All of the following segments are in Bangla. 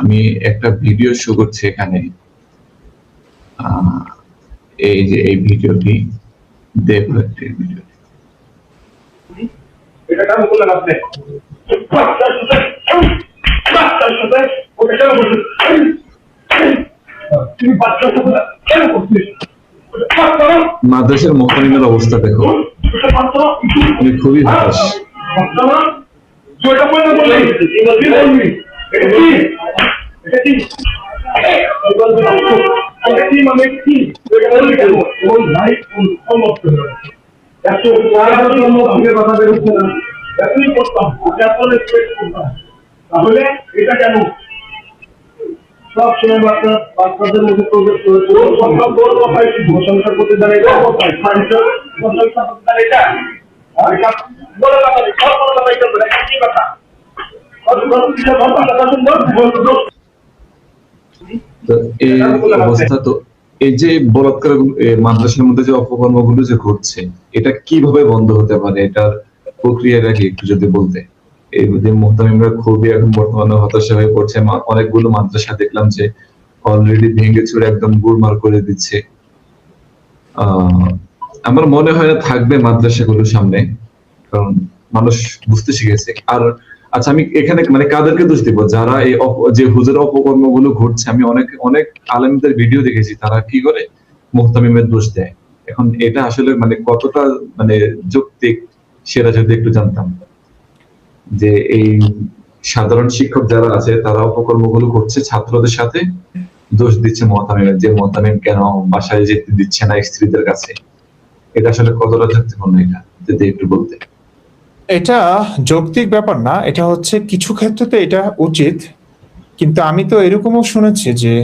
আমি একটা ভিডিও শো করছি এখানে। এই যে এই ভিডিওটি দেখো, একটি ভিডিও। এটা কেন বললেন আপনি? তুমি বাচ্চার সাথে কেন করছিস? মাদ্রাসার মোহতামিমের অবস্থা দেখো, আমি খুবই হতাশ। কথা বেরোচ্ছে না, এতই করতাম তাহলে এটা কেন সব সময় বাচ্চাদের মধ্যে প্রবেশ করেছে? প্রশংসা করতে জানে এটা প্রশংসা করতে জানে এটা বড় কথা নেই, সব বড় কথা এটা বলে কি কথা? তো এই অবস্থা, তো এই যে বলাৎকার মাদ্রাসার মধ্যে যে অপকর্মগুলো যে ঘটছে, এটা কিভাবে বন্ধ হতে পারে? এটার প্রক্রিয়াটা কি একটু যদি বলতে। এই যে মুহতামিমরা খুবই এখন বর্তমানে হতাশা হয়ে পড়ছে। অনেকগুলো মাদ্রাসা দেখলাম যে অলরেডি ভেঙে চুরে একদম গুড়মার করে দিচ্ছে। আমার মনে হয় না থাকবে মাদ্রাসাগুলোর সামনে, কারণ মানুষ বুঝতে শিখেছে। আর আচ্ছা, আমি এখানে মানে কাদেরকে দোষ দিব? যারা এই যে হুজুর অপকর্ম গুলো ঘটছে, আমি অনেক অনেক আলেমদের ভিডিও দেখেছি, তারা কি করে মুহতামিমের দোষ দেয়। এখন এটা আসলে মানে কতটা মানে যৌক্তিক, সেটা যদি একটু জানতাম। যে এই সাধারণ শিক্ষক যারা আছে, তারা অপকর্ম গুলো করছে, ছাত্রদের সাথে দোষ দিচ্ছে মুহতামিমের, যে মুহতামিম কেন বাসায় যেতে দিচ্ছে না স্ত্রীদের কাছে। এটা আসলে কতটা যুক্তিপূর্ণ, এটা যদি একটু বলতে। এটা যৌক্তিক ব্যাপার না, এটা হচ্ছে কিছু ক্ষেত্রে এটা উচিত, কিন্তু আমি তো এরকমও শুনেছি যে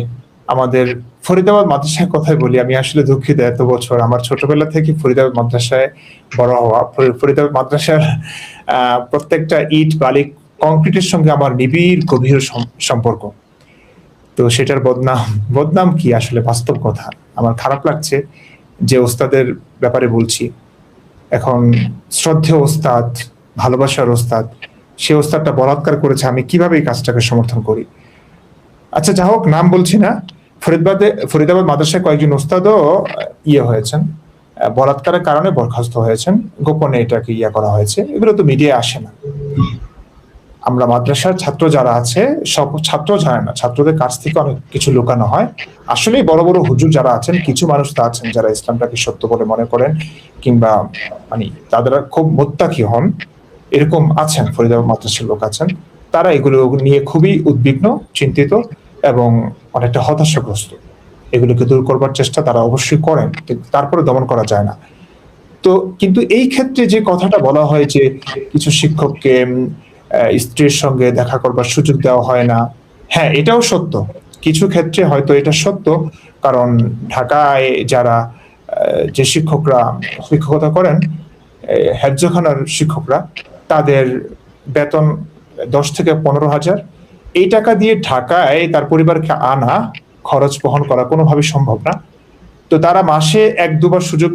আমাদের ফরিদাবাদ মাদ্রাসার কথাই বলি। আমি আসলে দুঃখিত, এত বছর আমার ছোটবেলা থেকে ফরিদাবাদ মাদ্রাসায় বড় হওয়া। ফরিদাবাদ মাদ্রাসার প্রত্যেকটা ইট বালি কংক্রিটের সঙ্গে আমার নিবিড় গভীর সম্পর্ক। তো সেটার বদনাম কি আসলে বাস্তব কথা। আমার খারাপ লাগছে যে ওস্তাদের ব্যাপারে বলছি। এখন শ্রদ্ধেয় ওস্তাদ, ভালোবাসার ওস্তাদ, সে ওস্তাদটা বলাৎকার করেছে, আমি কিভাবে এই কাজটাকে সমর্থন করি? আচ্ছা, যা হোক, নাম বলছি না। ফরিদাবাদ মাদ্রাসায় কয়েকজন ওস্তাদও হয়েছেন, বলাৎকারের কারণে বরখাস্ত হয়েছেন, গোপনে এটাকে করা হয়েছে। এগুলো তো মিডিয়ায় আসে না। আমরা মাদ্রাসার ছাত্র যারা আছে, সব ছাত্র জানে না, ছাত্রদের কাছ থেকে অনেক কিছু লুকানো হয়। আসলেই বড় বড় হুজুর যারা আছেন, কিছু মানুষ তো আছেন যারা ইসলামটাকে সত্য বলে মনে করেন, কিংবা মানে তাদের খুব মোত্তাকি হন, এরকম আছেন, ফরিদাবাদ মাদ্রাসার লোক আছেন। তারা এগুলো নিয়ে খুবই উদ্বিগ্ন, চিন্তিত এবং অনেকটা হতাশাগ্রস্ত। এগুলোকে দূর করবার চেষ্টা তারা অবশ্যই করেন, তারপরে দমন করা যায় না। তো কিন্তু এই ক্ষেত্রে যে কথাটা বলা হয় যে কিছু শিক্ষককে স্ত্রীর সঙ্গে দেখা করবার সুযোগ দেওয়া হয় না, হ্যাঁ, এটাও সত্য। কিছু ক্ষেত্রে হয়তো এটা সত্য, কারণ ঢাকায় যারা যে শিক্ষকরা শিক্ষকতা করেন, হেফজখানার শিক্ষকরা, তাদের বেতন 10 থেকে 15,000। এই টাকা দিয়ে ঢাকায় তার পরিবারকে আনা, খরচ বহন করা কোনোভাবেই সম্ভব না। তো তারা মাসে 1-2 বার সুযোগ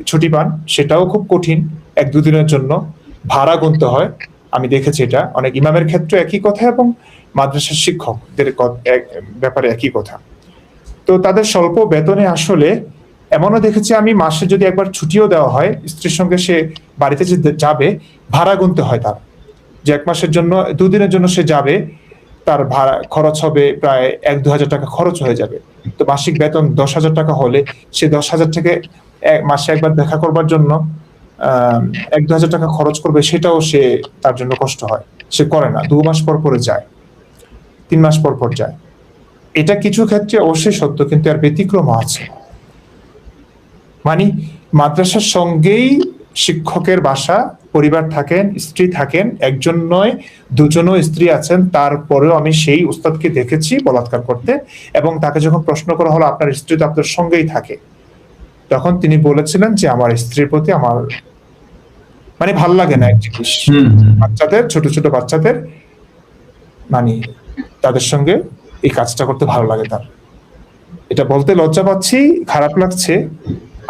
ছুটি পান, সেটাও খুব কঠিন। 1-2 দিনের জন্য ভাড়া গুনতে হয়। আমি দেখেছি এটা অনেক ইমামের ক্ষেত্রে একই কথা, এবং মাদ্রাসার শিক্ষকদের ব্যাপারে একই কথা। তো তাদের স্বল্প বেতনে আসলে এমনও দেখেছি আমি, মাসে যদি একবার ছুটিও দেওয়া হয়, স্ত্রীর সঙ্গে সে বাড়িতে যে যাবে, ভাড়া গুনতে হয় তার, যে 1 মাসের জন্য 2 দিনের জন্য সে যাবে, তার ভাড়া খরচ হবে প্রায় 1-2 হাজার টাকা খরচ হয়ে যাবে। তো মাসিক বেতন 10,000 টাকা হলে সে 10,000 থেকে মাসে একবার দেখা করবার জন্য 1-2 হাজার টাকা খরচ করবে, সেটাও সে তার জন্য কষ্ট হয়, সে করে না। 2 মাস পর পরে যায়, 3 মাস পর পর যায়। এটা কিছু ক্ষেত্রে অবশ্যই সত্য, কিন্তু এর ব্যতিক্রম আছে। মানে মাদ্রাসার সঙ্গেই শিক্ষকের বাসা, পরিবার থাকেন, স্ত্রী থাকেন, একজন নয় 2জনও স্ত্রী আছেন। তারপরেও আমি সেই উস্তাদকে দেখেছি বলাৎকার করতে, এবং তাকে যখন প্রশ্ন করা হলো আপনার স্ত্রী তো আপনার সঙ্গেই থাকে, তখন তিনি বলেছিলেন যে আমার স্ত্রীর প্রতি আমার মানে ভাল লাগে না। এক জিনিস, বাচ্চাদের, ছোট ছোট বাচ্চাদের মানে তাদের সঙ্গে এই কাজটা করতে ভালো লাগে তার। এটা বলতে লজ্জা পাচ্ছি, খারাপ লাগছে।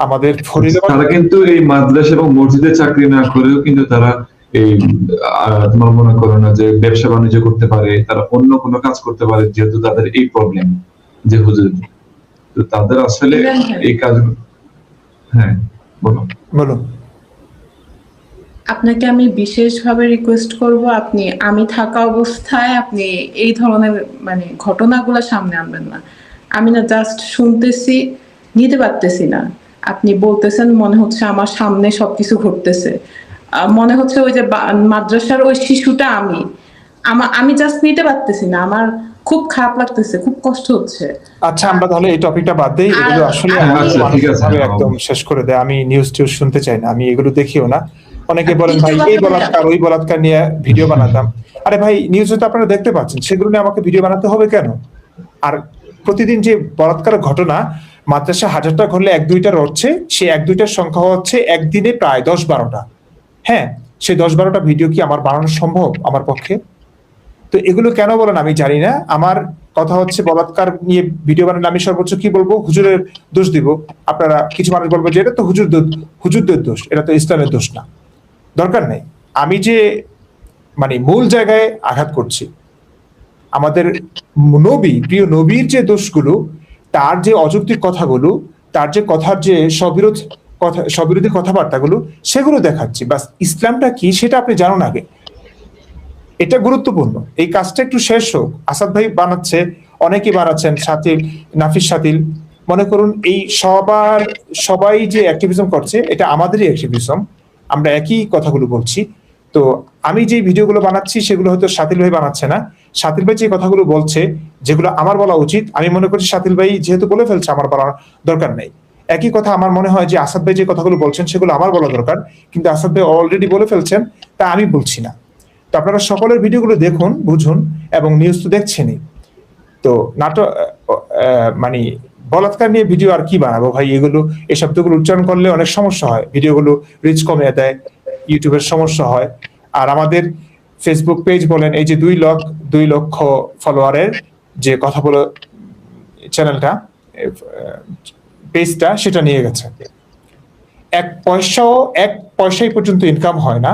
আমাদের ফরিদাবাদ, তারা কিন্তু এই মাদ্রাসা এবং মসজিদে চাকরি না করেও কিন্তু তারা এই তোমার মনে করো না যে ব্যবসা বাণিজ্য করতে পারে, তারা অন্য কোনো কাজ করতে পারে, যেহেতু তাদের এই প্রবলেম যে হুজুর, তো তাদের আসলে ইমরান ভাই, এই কাজ। হ্যাঁ, বলো। বলুন। আপনাকে আমি বিশেষভাবে রিকোয়েস্ট করব, আপনি আমি থাকা অবস্থায় আপনি এই ধরনের মানে ঘটনাগুলো সামনে আনবেন না। আমি না জাস্ট শুনতেছি, নিতে পারতেছি না। আপনি বলতেছেন মনে হচ্ছে আমার সামনে সবকিছু ঘটতেছে। মনে হচ্ছে ওই যে মাদ্রাসার ওই শিশুটা আমি। আমি জাস্ট নিতে পারতেছি না। আমার খুব খারাপ লাগতেছে, খুব কষ্ট হচ্ছে। আচ্ছা, আমরা তাহলে এই টপিকটা বাদ দিই। আর এগুলো আসলে আপনি আমাকে আচ্ছা, ঠিক আছে, মানসিকভাবে হ্যাঁ, একদম শেষ করে দেয়। আমি নিউজ টিউজ শুনতে চাই না, আমি এগুলো দেখিও না। অনেকে বলেন ভাই এই বলাৎকার ওই বলাৎকার নিয়ে ভিডিও বানাতাম। আরে ভাই, নিউজে তো আপনারা দেখতে পাচ্ছেন, সেগুলো নিয়ে আমাকে ভিডিও বানাতে হবে কেন? আর প্রতিদিন যে বলাৎকারের ঘটনা মাদ্রাসা হাজারটা ঘটলে এক দুইটা রটছে, সেই এক দুইটার সংখ্যা হচ্ছে একদিনে প্রায় 10-12টা। হ্যাঁ, সেই 10-12টা ভিডিও কি আমার বানানো সম্ভব আমার পক্ষে? তো এগুলো কেন বলেন আমি জানি না। আমার কথা হচ্ছে, বলাৎকার নিয়ে ভিডিও বানালে আমি সর্বোচ্চ কি বলবো? হুজুরের দোষ দিব। আপনারা কিছু মানুষ বলবো যে এটা তো হুজুরদের দোষ, এটা তো ইসলামের দোষ না। দরকার নেই। আমি যে মানে মূল জায়গায় আঘাত করছি, আমাদের নবী, প্রিয় নবীর যে দোষগুলো, তার যে অযৌক্তিক কথাগুলো, তার যে কথার যে স্ববিরোধী কথাবার্তাগুলো, সেগুলো দেখাচ্ছি। বাস ইসলামটা কি সেটা আপনি জানুন আগে, এটা গুরুত্বপূর্ণ। এই কাজটা একটু শেষ হোক। আসাদ ভাই বানাচ্ছে, অনেকেই বানাচ্ছেন, সাথিল, নাফিস সাথিল, মনে করুন এই সবাই যে অ্যাক্টিভিজম করছে, এটা আমাদেরই অ্যাক্টিভিজম। আমরা একই কথাগুলো বলছি। তো আমি যে ভিডিওগুলো বানাচ্ছি সেগুলো হয়তো সাথিল ভাই বানাচ্ছে না। সাথিল ভাই যে কথাগুলো বলছে, যেগুলো আমার বলা উচিত, আমি মনে করছি সাথিল ভাই যেহেতু বলে ফেলছে, আমার বলার দরকার নেই। একই কথা আমার মনে হয় যে আসাদ ভাই যে কথাগুলো বলছেন সেগুলো আমার বলা দরকার, কিন্তু আসাদ ভাই অলরেডি বলে ফেলছেন, তা আমি বলছি না। তো আপনারা সকলের ভিডিওগুলো দেখুন, বুঝুন, এবং নিউজ তো দেখছেনই। তো নাটক মানে বলাৎকার নিয়ে ভিডিও আর কি বানাবো ভাই? এগুলো, এই শব্দগুলো উচ্চারণ করলে অনেক সমস্যা হয়, ভিডিওগুলো রিচ কমে দেয়, ইউটিউবের সমস্যা হয়। আর আমাদের ফেসবুক পেজ বলেন, এই যে 2 লক্ষ ফলোয়ারের যে কথা বলে চ্যানেলটা, পেজটা, সেটা নিয়ে গেছে। এক পয়সাই পর্যন্ত ইনকাম হয় না।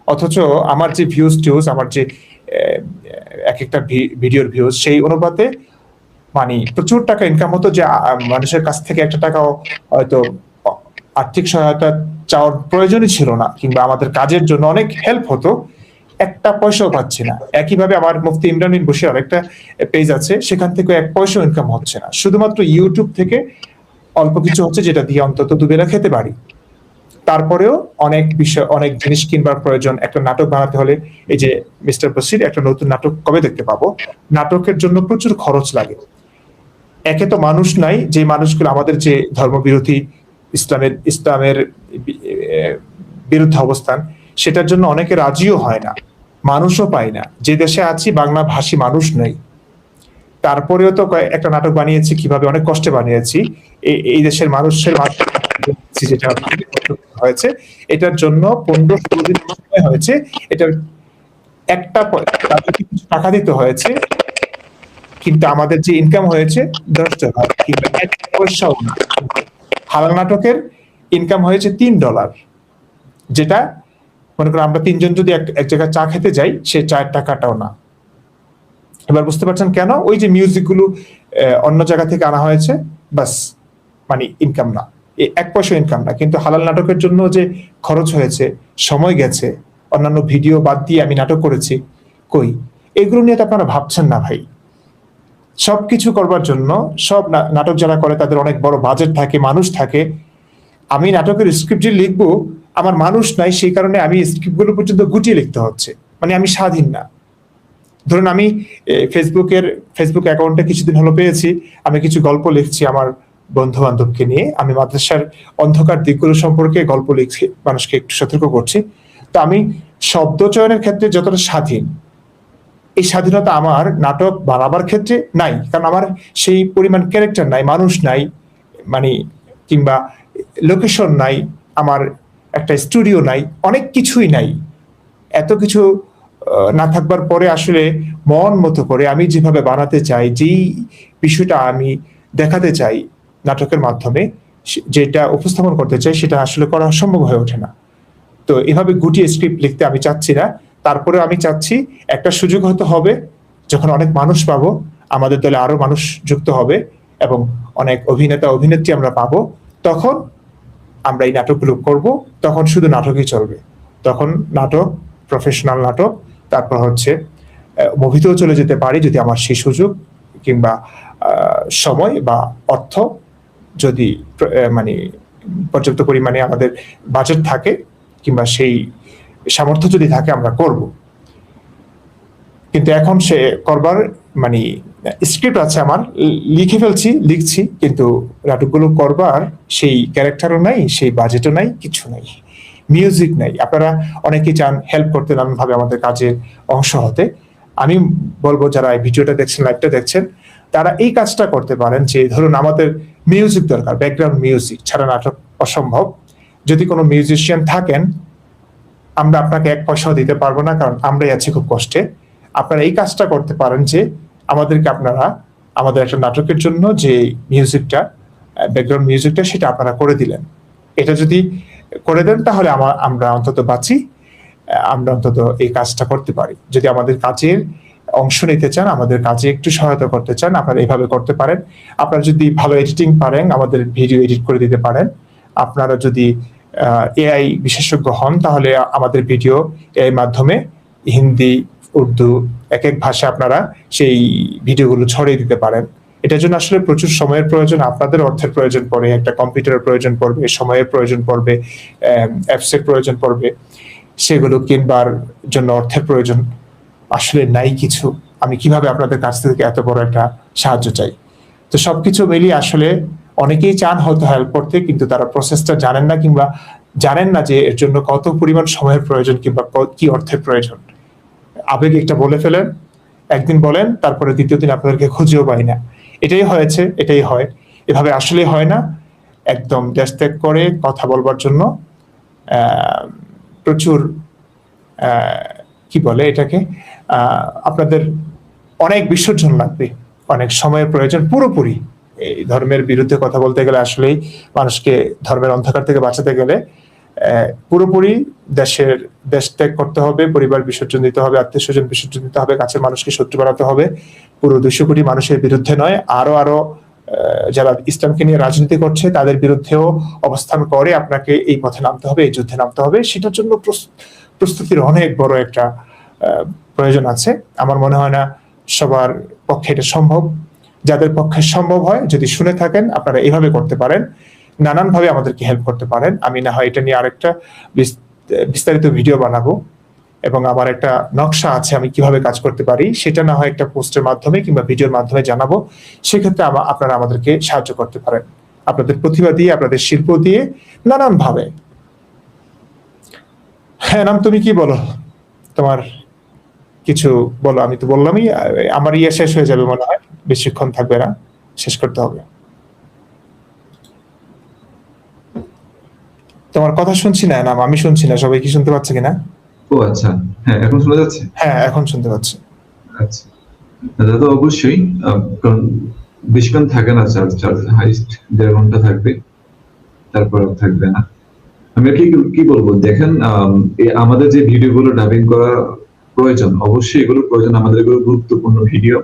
অথচ আমার যে টিউজ, আমার যে এক একটা ভিডিওর ভিউজ, সেই অনুপাতে মানে প্রচুর টাকা ইনকাম হতো, যে মানুষের কাছ থেকে একটা টাকাও হয়তো আর্থিক সহায়তা চাওয়ার প্রয়োজনই ছিল না, কিংবা আমাদের কাজের জন্য অনেক হেল্প হতো, একটা পয়সাও পাচ্ছি না। একইভাবে আমার মুফতি ইমরান বিন বশির আরেকটা পেজ আছে, সেখান থেকে 1 পয়সাও ইনকাম হচ্ছে না। শুধুমাত্র ইউটিউব থেকে অল্প কিছু হচ্ছে, যেটা দিয়ে অন্তত দুবেলা খেতে পারি। তারপরেও অনেক বিষয়, অনেক জিনিস কিনবার প্রয়োজন। একটা নাটক বানাতে হলে, এই যে মিস্টার বশির একটা নতুন নাটক কবে দেখতে পাবো? নাটকের জন্য প্রচুর খরচ লাগে। একে তো মানুষ নাই, যে মানুষগুলো আমাদের যে ধর্মবিরোধী, ইসলামের বিরুদ্ধে অবস্থান, সেটার জন্য অনেকে রাজিও হয় না, মানুষও পায় না। যে দেশে আছি বাংলা ভাষী মানুষ নেই। তারপরেও তো একটা নাটক বানিয়েছি, কিভাবে অনেক কষ্টে বানিয়েছি। এই দেশের মানুষের যেটা হয়েছে, এটার জন্য 15-16 দিন সময় হয়েছে। এটার তাদেরকে কিছু টাকা দিতে হয়েছে, কিন্তু আমাদের যে ইনকাম হয়েছে $10, কিংবা 1 পয়সাও না। হালাল নাটকের ইনকাম হয়েছে $3, যেটা মনে করো আমরা 3জন যদি এক জায়গায় চা খেতে যাই, সে চায়ের টাকাটাও না। এবার বুঝতে পারছেন কেন? ওই যে মিউজিক গুলো অন্য জায়গা থেকে আনা হয়েছে, বাস, মানে ইনকাম না, 1 পয়সা ইনকাম না। কিন্তু হালাল নাটকের জন্য যে খরচ হয়েছে, সময় গেছে, অন্যান্য ভিডিও বাদ দিয়ে আমি নাটক করেছি, কই এগুলো নিয়ে তো আপনারা ভাবছেন না ভাই। সবকিছু করবার জন্য, সব নাটক যারা করে তাদের অনেক বড় বাজেট থাকে, মানুষ থাকে। আমি নাটকের স্ক্রিপ্ট যে লিখবো, আমার মানুষ নাই, সেই কারণে আমি স্ক্রিপ্টগুলো পর্যন্ত গুটিয়ে লিখতে হচ্ছে। মানে আমি স্বাধীন না। ধরুন আমি ফেসবুক অ্যাকাউন্টে কিছুদিন হলো পেয়েছি, আমি কিছু গল্প লিখছি আমার বন্ধু বান্ধবকে নিয়ে। আমি মাদ্রাসার অন্ধকার দিকগুলো সম্পর্কে গল্প লিখছি, মানুষকে একটু সতর্ক করছি। তো আমি শব্দ চয়নের ক্ষেত্রে যতটা স্বাধীন, এই স্বাধীনতা আমার নাটক বানাবার ক্ষেত্রে নাই। কারণ আমার সেই পরিমাণ ক্যারেক্টার নাই, মানুষ নাই, মানে কিংবা লোকেশন নাই, আমার একটা স্টুডিও নাই, অনেক কিছুই নাই। এত কিছু না থাকবার পরে আসলে মন মতো করে আমি যেভাবে বানাতে চাই, যেই বিষয়টা আমি দেখাতে চাই নাটকের মাধ্যমে, যেটা উপস্থাপন করতে চাই, সেটা আসলে করা সম্ভব হয়ে ওঠে না। তো এভাবে গুটিয়ে স্ক্রিপ্ট লিখতে আমি চাচ্ছি না। তারপরে আমি চাচ্ছি একটা সুযোগ হতে হবে, যখন অনেক মানুষ পাবো, আমাদের দলে আরো মানুষ যুক্ত হবে এবং অনেক অভিনেতা অভিনেত্রী আমরা পাবো, তখন আমরা এই নাটকগুলো করব। তখন শুধু নাটকই চলবে, তখন নাটক, প্রফেশনাল নাটক, তারপর হচ্ছে মুভিতেও চলে যেতে পারি যদি আমার সেই সুযোগ কিংবা সময় বা অর্থ যদি মানে পর্যাপ্ত পরিমাণে আমাদের বাজেট থাকে কিংবা সেই সামর্থ্য যদি থাকে আমরা করব। কিন্তু এখন সে করবার মানে স্ক্রিপ্ট আছে আমার, লিখছি, কিন্তু নাটকগুলো করবার সেই ক্যারেক্টারও নাই, সেই বাজেটও নাই, কিছু নাই, মিউজিক নাই। আপনারা অনেকেই চান হেল্প করতে, নানানভাবে আমাদের কাজের অংশ হতে। আমি বলবো যারা এই ভিডিওটা দেখছেন, লাইভটা দেখছেন, তারা এই কাজটা করতে পারেন যে ধরুন আমাদের মিউজিক দরকার, ব্যাকগ্রাউন্ড মিউজিক ছাড়া নাটক অসম্ভব। যদি কোনো মিউজিশিয়ান থাকেন, আমরা আপনাকে 1 পয়সাও দিতে পারবো না, কারণ আমরাই আছি খুব কষ্টে। আপনারা এই কাজটা করতে পারেন যে আমাদেরকে আপনারা আমাদের একটা নাটকের জন্য যে মিউজিকটা, ব্যাকগ্রাউন্ড মিউজিকটা, সেটা আপনারা করে দিলেন। এটা যদি করে দেন তাহলে আমরা অন্তত বাঁচি, আমরা অন্তত এই কাজটা করতে পারি। যদি আমাদের কাজের অংশ নিতে চান, আমাদের কাজে একটু সহায়তা করতে চান, আপনারা এইভাবে করতে পারেন। আপনারা যদি ভালো এডিটিং পারেন, আমাদের ভিডিও এডিট করে দিতে পারেন। আপনারা যদি এআই বিশেষজ্ঞ হন, তাহলে আমাদের ভিডিও এআই মাধ্যমে হিন্দি, উর্দু, এক এক ভাষা আপনারা সেই ভিডিওগুলো ছড়িয়ে দিতে পারেন। এটার জন্য আসলে প্রচুর সময়ের প্রয়োজন, আপনাদের অর্থের প্রয়োজন পড়ে, একটা কম্পিউটারের প্রয়োজন পড়বে, সময়ের প্রয়োজন পড়বে, অ্যাপসের প্রয়োজন পড়বে। সেগুলো কিনবার জন্য অর্থের প্রয়োজন আসলে নাই কিছু। আমি কিভাবে আপনাদের কাছ থেকে এত বড় একটা সাহায্য চাই? তো সবকিছু মিলিয়ে আসলে অনেকেই চান হয়তো হেল্প করতে, কিন্তু তারা প্রসেসটা জানেন না, কিংবা জানেন না যে এর জন্য কত পরিমাণ সময়ের প্রয়োজন কিংবা কি অর্থের প্রয়োজন। আবেগ একটা বলে ফেলেন, একদিন বলেন, তারপরে দ্বিতীয় দিন আপনাদেরকে খুঁজেও পাই না। এটাই হয়েছে, এটাই হয়। এভাবে আসলে হয় না। একদম দেশ ত্যাগ করে কথা বলবার জন্য প্রচুর কি বলে এটাকে, আপনাদের অনেক বিসর্জন লাগবে, অনেক সময়ের প্রয়োজন। পুরোপুরি এই ধর্মের বিরুদ্ধে কথা বলতে গেলে, আসলেই মানুষকে ধর্মের অন্ধকার থেকে বাঁচাতে গেলে পুরোপুরি দেশ ত্যাগ করতে হবে, পরিবার বিসর্জন দিতে হবে, আত্মীয় স্বজন বিসর্জন দিতে হবে, কাছের মানুষকে শত্রু বানাতে হবে। পুরো 200 কোটি মানুষের বিরুদ্ধে নয়, আরো যারা ইসলামকে নিয়ে রাজনীতি করছে তাদের বিরুদ্ধেও অবস্থান করে আপনাকে এই পথে নামতে হবে, এই যুদ্ধে নামতে হবে। সেটার জন্য প্রস্তুতির অনেক বড় একটা প্রয়োজন আছে। আমার মনে হয় না সবার পক্ষে এটা সম্ভব। যাদের পক্ষে সম্ভব হয়, যদি শুনে থাকেন, আপনারা এইভাবে করতে পারেন, নানানভাবে আমাদেরকে হেল্প করতে পারেন। আমি না হয় এটা নিয়ে আরেকটা বিস্তারিত ভিডিও বানাবো, এবং আমার একটা নকশা আছে আমি কিভাবে কাজ করতে পারি, সেটা না হয় একটা পোস্টের মাধ্যমে কিংবা ভিডিওর মাধ্যমে জানাবো। সেক্ষেত্রে আপনারা আমাদেরকে সাহায্য করতে পারেন, আপনাদের প্রতিভা দিয়ে, আপনাদের শিল্প দিয়ে, নানানভাবে। হ্যাঁ নাম, তুমি কি বলো? তোমার কিছু বলো। আমি তো বললামই, আমার শেষ হয়ে যাবে মনে হয়, বেশিক্ষণ থাকবে না, শেষ করতে হবে। তোমার কথা শুনছি না নাম, আমি শুনছি না। সবাই কি শুনতে পাচ্ছে কিনা? ও আচ্ছা, হ্যাঁ এখন শোনা যাচ্ছে। হ্যাঁ এখন শুনতে পাচ্ছি। আচ্ছা, দাদা তো অবশ্যই, কারণ বেশিক্ষণ থাকে না, হাইস্ট 1.5 ঘন্টা থাকবে, তারপর থাকবে না। আমি কি বলবো, দেখেন আমাদের যে ভিডিওগুলো ডাবিং করা প্রয়োজন, অবশ্যই এগুলো প্রয়োজন, আমাদের এগুলো গুরুত্বপূর্ণ ভিডিও।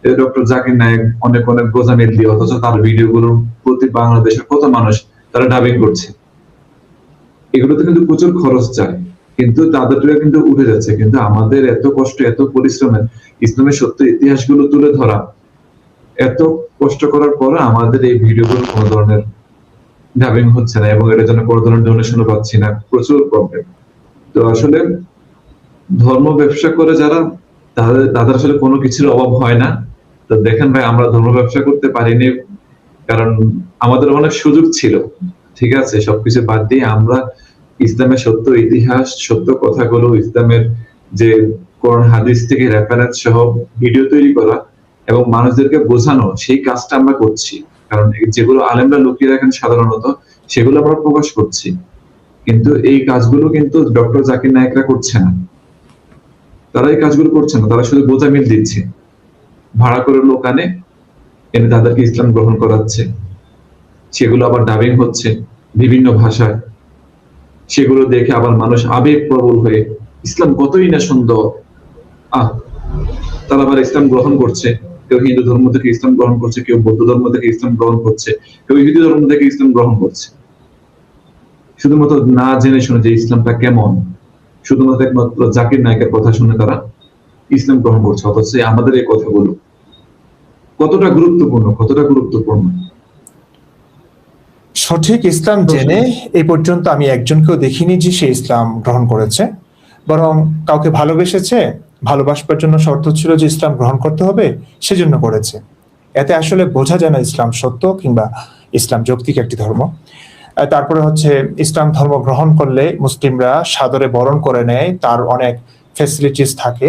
ডক্টর জাকির নায়েক অনেক গোজামিল দিয়ে, অথচ তার ভিডিওগুলোর প্রতি বাংলাদেশের কত মানুষ তারা ডাবিং করছে। এগুলোতে কিন্তু প্রচুর খরচ চায়, কিন্তু তাদেরটা কিন্তু উঠে যাচ্ছে। কিন্তু আমাদের এত কষ্ট, এত পরিশ্রমের ইসলামের সত্য ইতিহাসগুলো তুলে ধরা, এত কষ্ট করার পর আমাদের এই ভিডিওগুলো কোনো ধরনের ডাবিং হচ্ছে না, এবং এটার জন্য কোনো ধরনের ডোনেশনও পাচ্ছি না, প্রচুর প্রবলেম। তো আসলে ধর্ম ব্যবসা করে যারা, তাদের আসলে কোনো কিছুর অভাব হয় না। তো দেখেন ভাই, আমরা ধর্ম ব্যবসা করতে পারিনি কারণ আমাদের অনেক সুযোগ ছিল, ঠিক আছে, সবকিছু বাদ দিয়ে আমরা ইসলামের সত্য ইতিহাস, সত্য কথাগুলো, ইসলামের যে কোরআন হাদিস থেকে রেফারেন্স সহ ভিডিও তৈরি করা এবং মানুষদেরকে বোঝানো, সেই কাজটা আমরা করছি। কারণ যেগুলো আলেমরা লুকিয়ে রাখেন সাধারণত, সেগুলো আমরা প্রকাশ করছি। কিন্তু এই কাজগুলো কিন্তু ডক্টর জাকির নায়েকরা করছে না, তারা এই কাজগুলো করছে না, তারা শুধু গোজামিল দিচ্ছে, ভাড়া করে লোক এনে তাদেরকে ইসলাম গ্রহণ করাচ্ছে, সেগুলো আবার ডাবিং হচ্ছে বিভিন্ন ভাষায়। সেগুলো দেখে আবার মানুষ আবেগ প্রবল হয়ে ইসলাম কতই না সুন্দর, তারা আবার ইসলাম গ্রহণ করছে। কেউ হিন্দু ধর্ম থেকে ইসলাম গ্রহণ করছে, কেউ বৌদ্ধ ধর্ম থেকে ইসলাম গ্রহণ করছে, কেউ ইহুদি ধর্ম থেকে ইসলাম গ্রহণ করছে, শুধুমাত্র না জেনে শুনে যে ইসলামটা কেমন, শুধুমাত্র একমাত্র জাকির নায়কের কথা শুনে তারা ইসলাম গ্রহণ করছে। অথচ আমাদের এই কথাগুলো কতটা গুরুত্বপূর্ণ, কতটা গুরুত্বপূর্ণ। সঠিক ইসলাম জেনে এই পর্যন্ত আমি একজনকেও দেখিনি যে সে ইসলাম গ্রহণ করেছে, বরং কাউকে ভালোবেসেছে, ভালোবাসবার জন্য শর্ত ছিল যে ইসলাম গ্রহণ করতে হবে, সেজন্য করেছে। এতে আসলে বোঝা যায় না ইসলাম সত্য কিংবা ইসলাম যৌক্তিক একটি ধর্ম। তারপরে হচ্ছে ইসলাম ধর্ম গ্রহণ করলে মুসলিমরা সাদরে বরণ করে নেয়, তার অনেক ফ্যাসিলিটিস থাকে,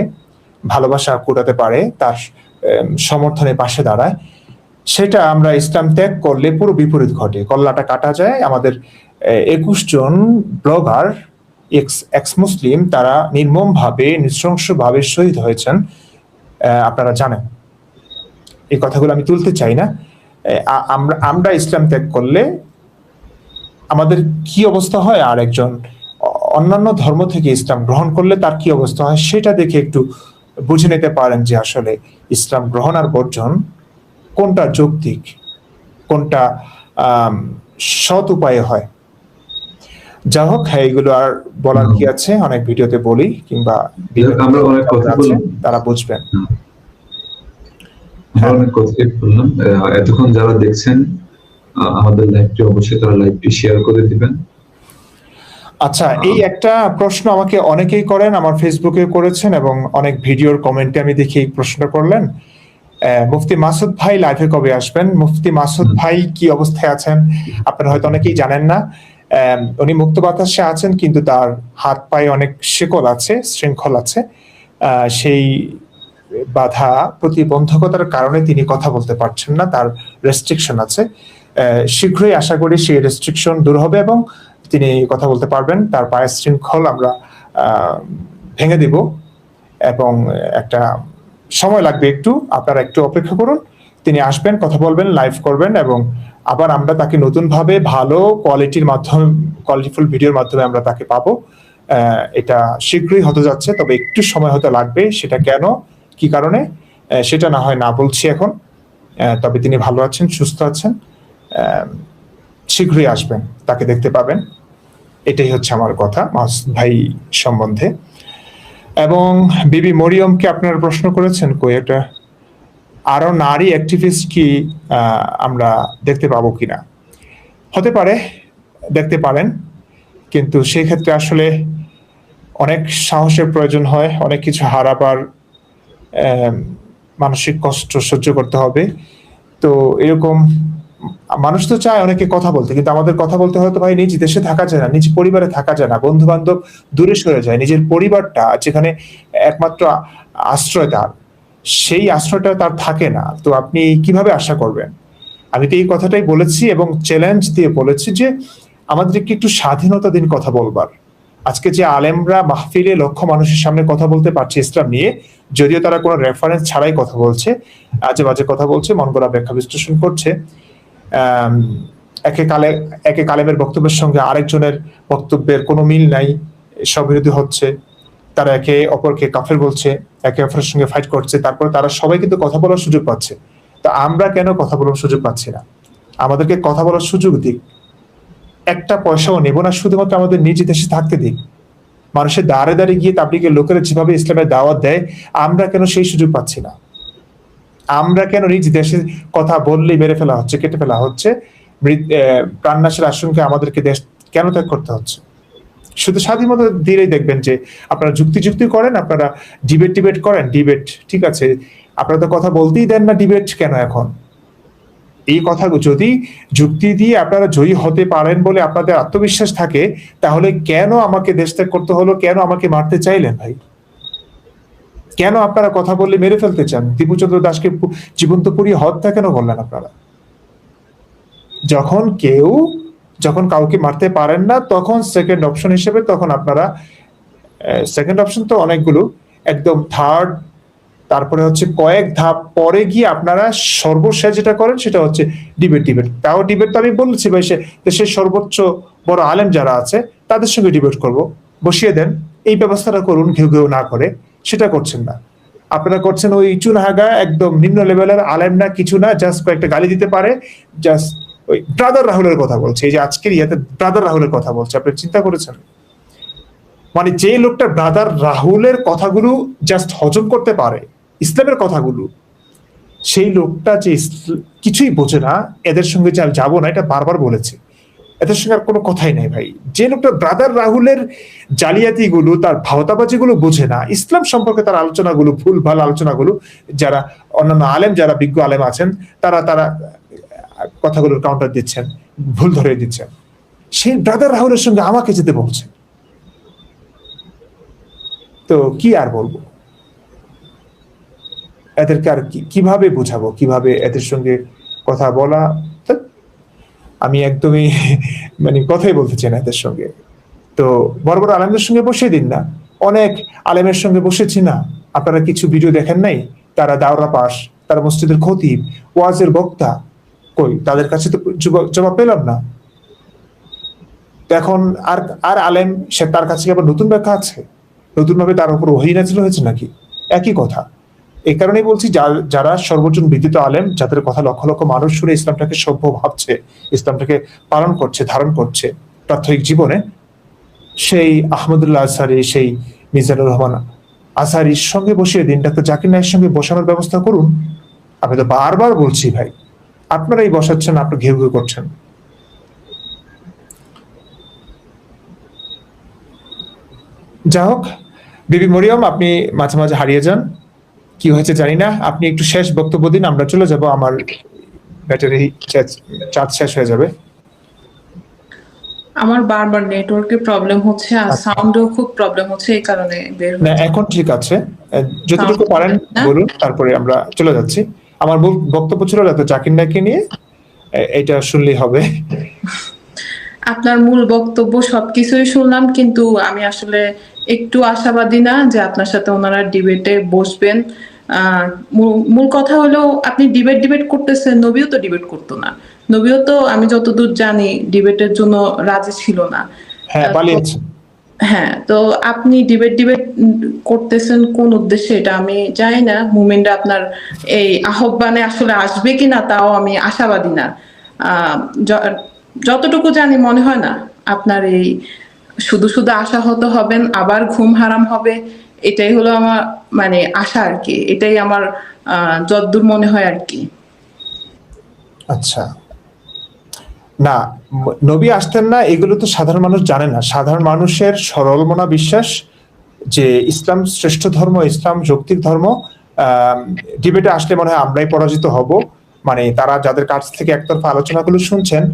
ভালোবাসা কুড়াতে পারে, তার সমর্থনে পাশে দাঁড়ায়। সেটা আমরা ইসলাম ত্যাগ করলে পুরো বিপরীত ঘটে, কল্লাটা কাটা যায়। আমাদের 21 জন ব্লগার এক্স মুসলিম তারা নির্মমভাবে নৃশংসভাবে শহীদ হয়েছেন, আপনারা জানেন। এই কথাগুলো আমি তুলতে চাই না। আমরা ইসলাম ত্যাগ করলে আমাদের কি অবস্থা হয়, আর একজন অন্যান্য ধর্ম থেকে ইসলাম গ্রহণ করলে তার কি অবস্থা হয়, সেটা দেখে একটু বুঝে নিতে পারেন যে আসলে ইসলাম গ্রহণ আর বর্জন কোনটা যৌক্তিক, কোনটা সৎ উপায়ে হয়। যা হোক, হ্যাঁ, এগুলো আর বলার কি আছে, অনেক ভিডিওতে বলি, কিংবা আমরা অনেক কথা বললাম, তারা বুঝবেন। আমরা অনেক কথাই বললাম। এতক্ষণ যারা দেখছেন আমাদের লাইভটি, অবশ্যই তারা লাইভটি শেয়ার করে দিবেন। আচ্ছা, এই একটা প্রশ্ন আমাকে অনেকেই করেন, আমার ফেসবুকে করেছেন এবং অনেক ভিডিওর কমেন্টে আমি দেখি এই প্রশ্নটা করলেন। মুফতি মাসুদ ভাই লাইভে কবে আসবেন? মুফতি মাসুদ ভাই কি অবস্থায় আছেন আপনারা হয়তো অনেকেই জানেন না। উনি মুক্ত বাতাসে আছেন, কিন্তু তার হাত পায়ে অনেক শিকল আছে, শৃঙ্খল আছে। সেই বাধা প্রতিবন্ধকতার কারণে তিনি কথা বলতে পারছেন না, তার রেস্ট্রিকশন আছে। শীঘ্রই আশা করি সেই রেস্ট্রিকশন দূর হবে এবং তিনি কথা বলতে পারবেন। তার পায়ের শৃঙ্খল আমরা ভেঙে দিব এবং একটা সময় লাগবে, একটু আপনারা একটু অপেক্ষা করুন। তিনি আসবেন, কথা বলবেন, লাইভ করবেন এবং আবার আমরা তাকে নতুন ভাবে ভালো কোয়ালিটির মাধ্যমে, কোয়ালিটিফুল ভিডিওর মাধ্যমে আমরা তাকে পাবো। এটা শীঘ্রই হতে যাচ্ছে, তবে একটু সময় হতে লাগবে। সেটা কেন, কি কারণে, সেটা না হয় না বলছি এখন। তবে তিনি ভালো আছেন, সুস্থ আছেন, শীঘ্রই আসবেন, তাকে দেখতে পাবেন। এটাই হচ্ছে আমার কথা মাসুদ ভাই সম্বন্ধে। এবং বিবি মরিয়মকে আপনারা প্রশ্ন করেছেন, কই একটা আরো নারী অ্যাক্টিভিস্ট কি আমরা দেখতে পাবো কিনা। হতে পারে, দেখতে পারেন, কিন্তু সেই ক্ষেত্রে আসলে অনেক সাহসের প্রয়োজন হয়, অনেক কিছু হারাবার মানসিক কষ্ট সহ্য করতে হবে। তো এরকম মানুষ তো চায় অনেকে কথা বলতে, কিন্তু আমাদের কথা বলতে হয়তো ভাই নিজ দেশে থাকা যায় না, নিজ পরিবারে থাকা যায় না, বন্ধু বান্ধব দূরে সরে যায়, নিজের পরিবারটা যেখানে একমাত্র আশ্রয় তার, সেই আশ্রয়টা তার থাকে না। তো আপনি কিভাবে আশা করবেন? আমি তো এই কথাটাই বলেছি এবং চ্যালেঞ্জ দিয়ে বলেছি যে আমাদেরকে একটু স্বাধীনতা দিন কথা বলবার। আজকে যে আলেমরা মাহফিলে লক্ষ মানুষের সামনে কথা বলতে পারছে ইসলাম নিয়ে, যদিও তারা কোনো রেফারেন্স ছাড়াই কথা বলছে, আজে বাজে কথা বলছে, মন গড়া ব্যাখ্যা বিশ্লেষণ করছে, একে কালেমের বক্তব্যের সঙ্গে আরেকজনের বক্তব্যের কোনো মিল নাই, স্ববিরোধী হচ্ছে, তারা একে অপরকে কাফের বলছে, একে অপরের সঙ্গে ফাইট করছে, তারপরে তারা সবাই কিন্তু কথা বলার সুযোগ পাচ্ছে। তো আমরা কেন কথা বলার সুযোগ পাচ্ছি না? আমাদেরকে কথা বলার সুযোগ দিক, একটা পয়সাও নেব না, শুধুমাত্র আমাদের নিজ দেশে থাকতে দিক। মানুষের দাঁড়ে দাঁড়িয়ে গিয়ে তাবলিগের লোকেরা যেভাবে ইসলামের দাওয়াত দেয়, আমরা কেন সেই সুযোগ পাচ্ছি না? আমরা কেন নিজ দেশের কথা বললেই মেরে ফেলা হচ্ছে, কেটে ফেলা হচ্ছে, প্রাণনাশের আশঙ্কায় আমাদেরকে দেশ কেন ত্যাগ করতে হচ্ছে? শুধু স্বাধীনতা দিলেই দেখবেন যে আপনারা যুক্তি করেন, আপনারা ডিবেট করেন, ডিবেট ঠিক আছে, আপনারা তো কথা বলতেই দেন না, ডিবেট কেন এখন? এই কথা যদি যুক্তি দিয়ে আপনারা জয়ী হতে পারেন বলে আপনাদের আত্মবিশ্বাস থাকে, তাহলে কেন আমাকে দেশ ত্যাগ করতে হলো, কেন আমাকে মারতে চাইলেন ভাই? কেন আপনারা কথা বললে মেরে ফেলতে চান? দীপুচন্দ্র দাসকে জীবন্ত পুড়িয়ে হত্যা কেন করলেন আপনারা? যখন কাউকে মারতে পারেন না, তখন সেকেন্ড অপশন হিসেবে তখন আপনারা, সেকেন্ড অপশন তো অনেকগুলো, একদম থার্ড, তারপরে হচ্ছে কয়েক ধাপ পরে গিয়ে আপনারা সর্বশেষ যেটা করেন সেটা হচ্ছে ডিবেট। তাও ডিবেট তো আমি বলছি ভাই, দেশের সর্বোচ্চ বড় আলেম যারা আছে তাদের সঙ্গে ডিবেট করব, বসিয়ে দেন, এই ব্যবস্থাটা করুন, ঘেউ ঘেউ না করে। সেটা করছেন না, আপনারা করছেন ওই চুনহাগা একদম নিম্ন লেভেলের আলেম না, কিছু না, জাস্ট কয়েকটা গালি দিতে পারে, জাস্ট ওই ব্রাদার রাহুলের কথা বলছে, এই যে আজকের ইয়াতে ব্রাদার রাহুলের কথা বলছে, আপনি চিন্তা করেছেন? মানে যে লোকটা ব্রাদার রাহুলের কথাগুলো জাস্ট হজম করতে পারে, ইসলামের কথাগুলো, সেই লোকটা যে কিছুই বোঝে না, এদের সঙ্গে যে আমি যাবো না, এটা বারবার বলেছে, এদের সঙ্গে আর কোনো কথাই নাই ভাই। যে লোকটা ব্রাদার রাহুলের জালিয়াতি গুলো, তার ভাওতাবাজি গুলো বোঝে না, ইসলাম সম্পর্কে তার আলোচনাগুলো, ভুল ভাল আলোচনাগুলো, যারা অন্যান্য আলেম, যারা বিজ্ঞ আলেম আছেন, তারা তারা কথাগুলোর কাউন্টার দিচ্ছেন, ভুল ধরে দিচ্ছেন, সেই ব্রাদার রাহুলের সঙ্গে আমাকে যেতে বলছে। তো কি আর বলবো, এদেরকে আর কিভাবে বোঝাবো, কিভাবে এদের সঙ্গে কথা বলা? আমি একদমই মানে কথাই বলতে চাই না এদের সঙ্গে। তো বড় বড় আলেমদের সঙ্গে বসে দিন না, অনেক আলেমের সঙ্গে বসেছি না, আপনারা কিছু ভিডিও দেখেন নাই? তারা দাওরা পাস, তারা মসজিদের খতিব, ওয়াজের বক্তা, কই তাদের কাছে তো জবাব পেলাম না। তো এখন আর আর আলেম, সে তার কাছে আবার নতুন ব্যাখ্যা আছে, নতুন ভাবে তার উপর ওহী নাযিল হয়েছে নাকি? একই কথা। এই কারণেই বলছি, যারা সর্বজন বিদিত আলেম, যাদের কথা লক্ষ লক্ষ মানুষ শুনে ইসলামটাকে সভ্য ভাবছে, ইসলামটাকে পালন করছে, ধারণ করছে প্রাত্যহিক জীবনে, সেই আহমদুল্লাহ আজহারি, সেই মিজানুর রহমান আজহারির সঙ্গে বসিয়ে দিন, ডাক্তার জাকির নায়েকের সঙ্গে বসানোর ব্যবস্থা করুন। আমি তো বারবার বলছি ভাই, আপনারাই বসাচ্ছেন, আপনার ঘেউ ঘেউ করছেন। যা হোক, বিবি মরিয়ম, আপনি মাঝে মাঝে হারিয়ে যান, কি হয়েছে জানি না। আপনি একটু শেষ বক্তব্য দিন, আমরা চলে যাব, আমার ব্যাটারি চার্জ শেষ হয়ে যাবে। আমার বারবার নেটওয়ার্কের প্রবলেম হচ্ছে, আর সাউন্ডও খুব প্রবলেম হচ্ছে, এই কারণে বের না, হচ্ছে। এখন ঠিক আছে, যতটুকু পারেন বলুন, তারপরে আমরা চলে যাচ্ছি। আমার মূল বক্তব্য ছিল ডাক্তার জাকির নায়েককে নিয়ে, এটা শুনলেই হবে। আপনার মূল বক্তব্য সবকিছুই শুনলাম, কিন্তু আমি আসলে একটু আশাবাদী না যে আপনার সাথে ওনারা ডিবেটে বসবেন। মূল কথা হলো, আপনি ডিবেট করতেছেন, নবীও তো ডিবেট করতো না, নবীও তো আমি যতদূর জানি ডিবেটের জন্য রাজি ছিল না। হ্যাঁ, পালিয়েছে। হ্যাঁ, তো আপনি ডিবেট করতেছেন কোন উদ্দেশ্যে এটা আমি জানি না। মুভমেন্টে আপনার এই আহ্বানে আসলে আসবে কিনা তাও আমি আশাবাদী না। যতটুকু জানি মনে হয় না আপনার এই শুধু শুধু আশাহত হবেন, আবার ঘুম হারাম হবে, এটাই হলো আমার মানে আশা আর কি, এটাই আমার যতদূর মনে হয় আর কি। আচ্ছা, না, নবী আসতেন না এগুলো তো সাধারণ মানুষ জানে না। সাধারণ মানুষের সরল মনা বিশ্বাস যে ইসলাম শ্রেষ্ঠ ধর্ম, ইসলাম যৌক্তিক ধর্ম, ডিবেটে আসলে মনে হয় আমরাই পরাজিত হব। মানে তারা যাদের কাছ থেকে একতরফা আলোচনাগুলো শুনছেন,